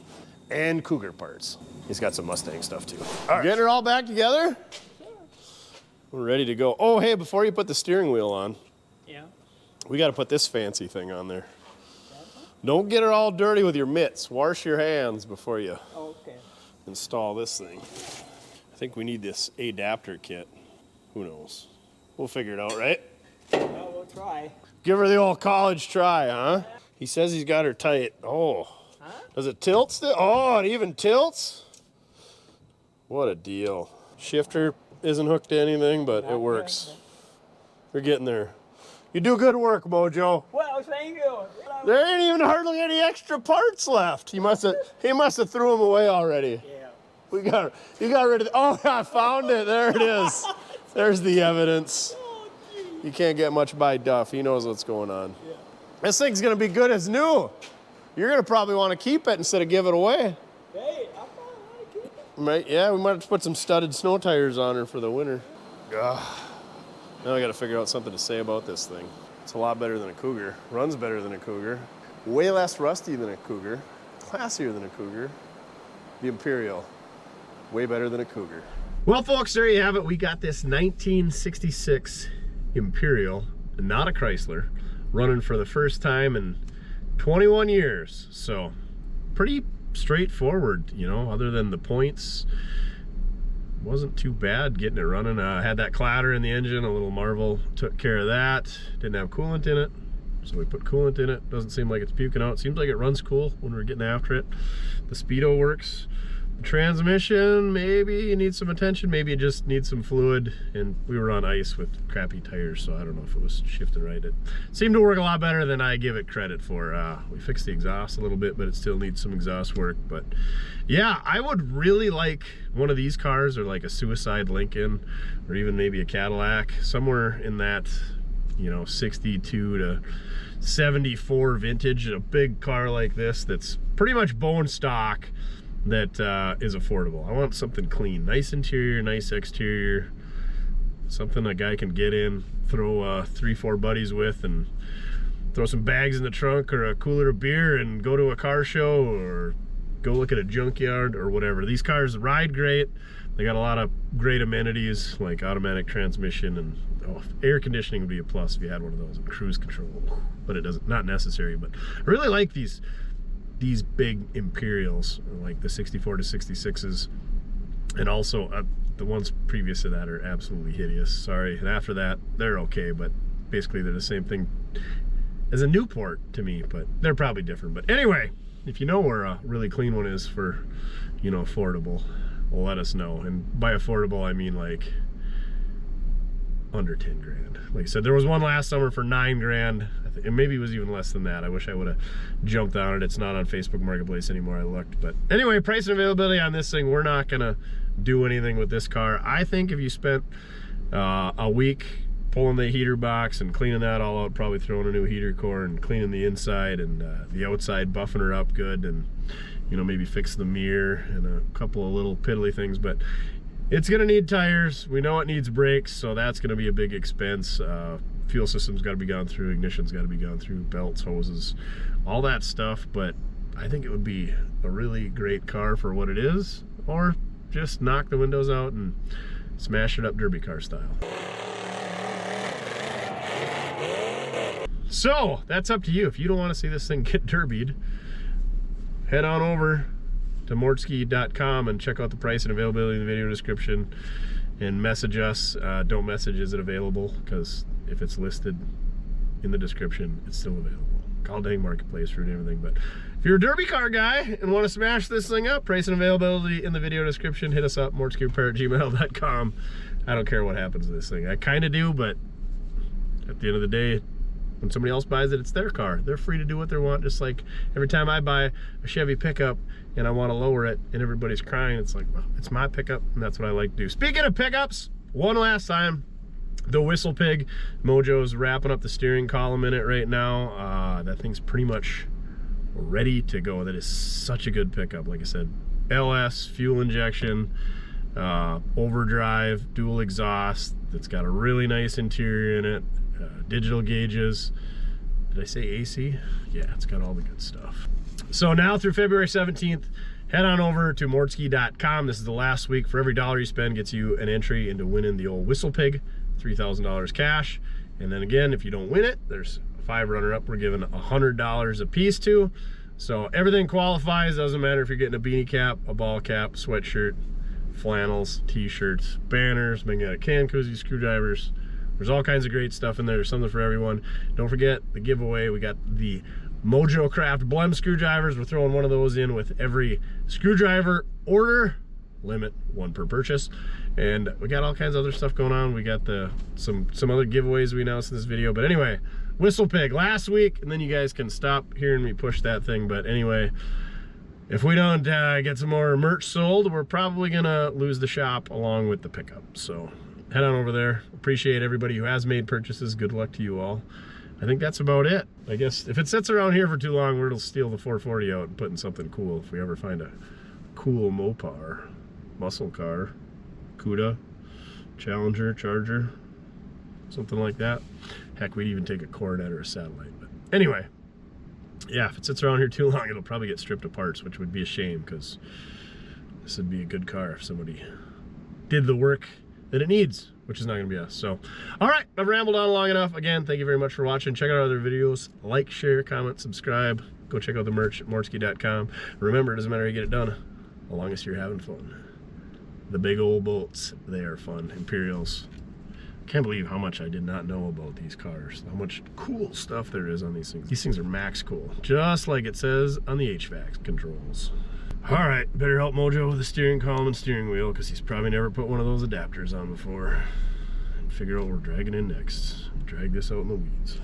and Cougar parts. He's got some Mustang stuff too. All right. Getting her all back together? Sure. We're ready to go. Oh, hey, before you put the steering wheel on, yeah, we got to put this fancy thing on there. Don't get her all dirty with your mitts. Wash your hands before you Okay. install this thing. I think we need this adapter kit. Who knows? We'll figure it out, right? Well, we'll try. Give her the old college try, huh? He says he's got her tight. Oh. Huh? Does it tilt still? Oh, it even tilts? What a deal. Shifter isn't hooked to anything, but it works. We're getting there. You do good work, Mojo. Well, thank you. There ain't even hardly any extra parts left. He must have threw them away already. Yeah. You got rid of oh, I found it. There it is. There's the evidence. You can't get much by Duff. He knows what's going on. Yeah. This thing's gonna be good as new. You're gonna probably want to keep it instead of give it away. Hey, I probably want to keep it. Right? Yeah, we might have to put some studded snow tires on her for the winter. Ugh. Now I got to figure out something to say about this thing. It's a lot better than a Cougar. Runs better than a Cougar. Way less rusty than a Cougar. Classier than a Cougar. The Imperial. Way better than a Cougar. Well, folks, there you have it. We got this 1966 Imperial, not a Chrysler, running for the first time in 21 years. So, pretty straightforward, you know, other than the points. Wasn't too bad getting it running. Had that clatter in the engine, a little Marvel took care of that. Didn't have coolant in it, so we put coolant in it. Doesn't seem like it's puking out. Seems like it runs cool when we're getting after it. The speedo works. The transmission, maybe you need some attention, maybe it just needs some fluid, and we were on ice with crappy tires, so I don't know if it was shifting right. It seemed to work a lot better than I give it credit for. We fixed the exhaust a little bit, but it still needs some exhaust work. But yeah, I would really like one of these cars, or like a Suicide Lincoln, or even maybe a Cadillac, somewhere in that, you know, 62 to 74 vintage, a big car like this that's pretty much bone stock, that is affordable. I want something clean, nice interior, nice exterior, something a guy can get in, throw 3-4 buddies with, and throw some bags in the trunk or a cooler of beer and go to a car show or go look at a junkyard or whatever. These cars ride great. They got a lot of great amenities like automatic transmission, and air conditioning would be a plus if you had one of those, and cruise control, but it doesn't, not necessary. But I really like these big Imperials, like the 64 to 66s, and also the ones previous to that are absolutely hideous. Sorry. And after that, they're okay, but basically they're the same thing as a Newport to me, but they're probably different. But anyway, if you know where a really clean one is for, you know, affordable, well, let us know. And by affordable, I mean like under 10 grand. Like I said, there was one last summer for 9 grand. And maybe it was even less than that. I wish I would have jumped on it. It's not on Facebook Marketplace anymore. I looked. But anyway, price and availability on this thing, we're not going to do anything with this car. I think if you spent a week pulling the heater box and cleaning that all out, probably throwing a new heater core and cleaning the inside and the outside, buffing her up good, and, you know, maybe fix the mirror and a couple of little piddly things. But it's going to need tires. We know it needs brakes, so that's going to be a big expense. Fuel system's got to be gone through, ignition's got to be gone through, belts, hoses, all that stuff. But I think it would be a really great car for what it is, or just knock the windows out and smash it up derby car style. So that's up to you. If you don't want to see this thing get derbied, head on over to mortskerepair.com and check out the price and availability in the video description, and message us. Don't message is it available, because if it's listed in the description, it's still available. Call dang Marketplace for everything. But if you're a derby car guy and want to smash this thing up, price and availability in the video description. Hit us up, mortskerepair@gmail.com. I don't care what happens to this thing. I kind of do, but at the end of the day, when somebody else buys it, it's their car. They're free to do what they want. Just like every time I buy a Chevy pickup and I want to lower it and everybody's crying, it's like, well, it's my pickup, and that's what I like to do. Speaking of pickups, one last time, the Whistle Pig. Mojo's wrapping up the steering column in it right now. That thing's pretty much ready to go. That is such a good pickup. Like I said, LS, fuel injection, overdrive, dual exhaust. It's got a really nice interior in it. Digital gauges. Did I say AC? Yeah, it's got all the good stuff. So now through February 17th, head on over to mortske.com. This is the last week. For every $1 you spend gets you an entry into winning the old Whistle Pig, $3,000 cash. And then again, if you don't win it, there's a 5 runner-up we're giving $100 a piece to. So everything qualifies. Doesn't matter if you're getting a beanie cap, a ball cap, sweatshirt, flannels, t-shirts, banners, magnetic can koozies, screwdrivers. There's all kinds of great stuff in there. There's something for everyone. Don't forget the giveaway. We got the Mojo Craft Blem screwdrivers. We're throwing one of those in with every screwdriver order. Limit 1 per purchase. And we got all kinds of other stuff going on. We got some other giveaways we announced in this video. But anyway, Whistle Pig last week, and then you guys can stop hearing me push that thing. But anyway, if we don't get some more merch sold, we're probably gonna lose the shop along with the pickup. So head on over there. Appreciate everybody who has made purchases. Good luck to you all. I think that's about it. I guess if it sits around here for too long, we'll steal the 440 out and put in something cool if we ever find a cool Mopar, muscle car, Cuda, Challenger, Charger, something like that. Heck, we'd even take a Coronet or a Satellite. But anyway, yeah, if it sits around here too long, it'll probably get stripped to parts, which would be a shame because this would be a good car if somebody did the work that it needs, which is not gonna be us. So, all right, I've rambled on long enough. Again, thank you very much for watching. Check out our other videos. Like, share, comment, subscribe. Go check out the merch at mortske.com. Remember, it doesn't matter how you get it done, as long as you're having fun. The big old boats, they are fun. Imperials. Can't believe how much I did not know about these cars. How much cool stuff there is on these things. These things are max cool, just like it says on the HVAC controls. All right, better help Mojo with the steering column and steering wheel because he's probably never put one of those adapters on before. And figure out what we're dragging in next. Drag this out in the weeds.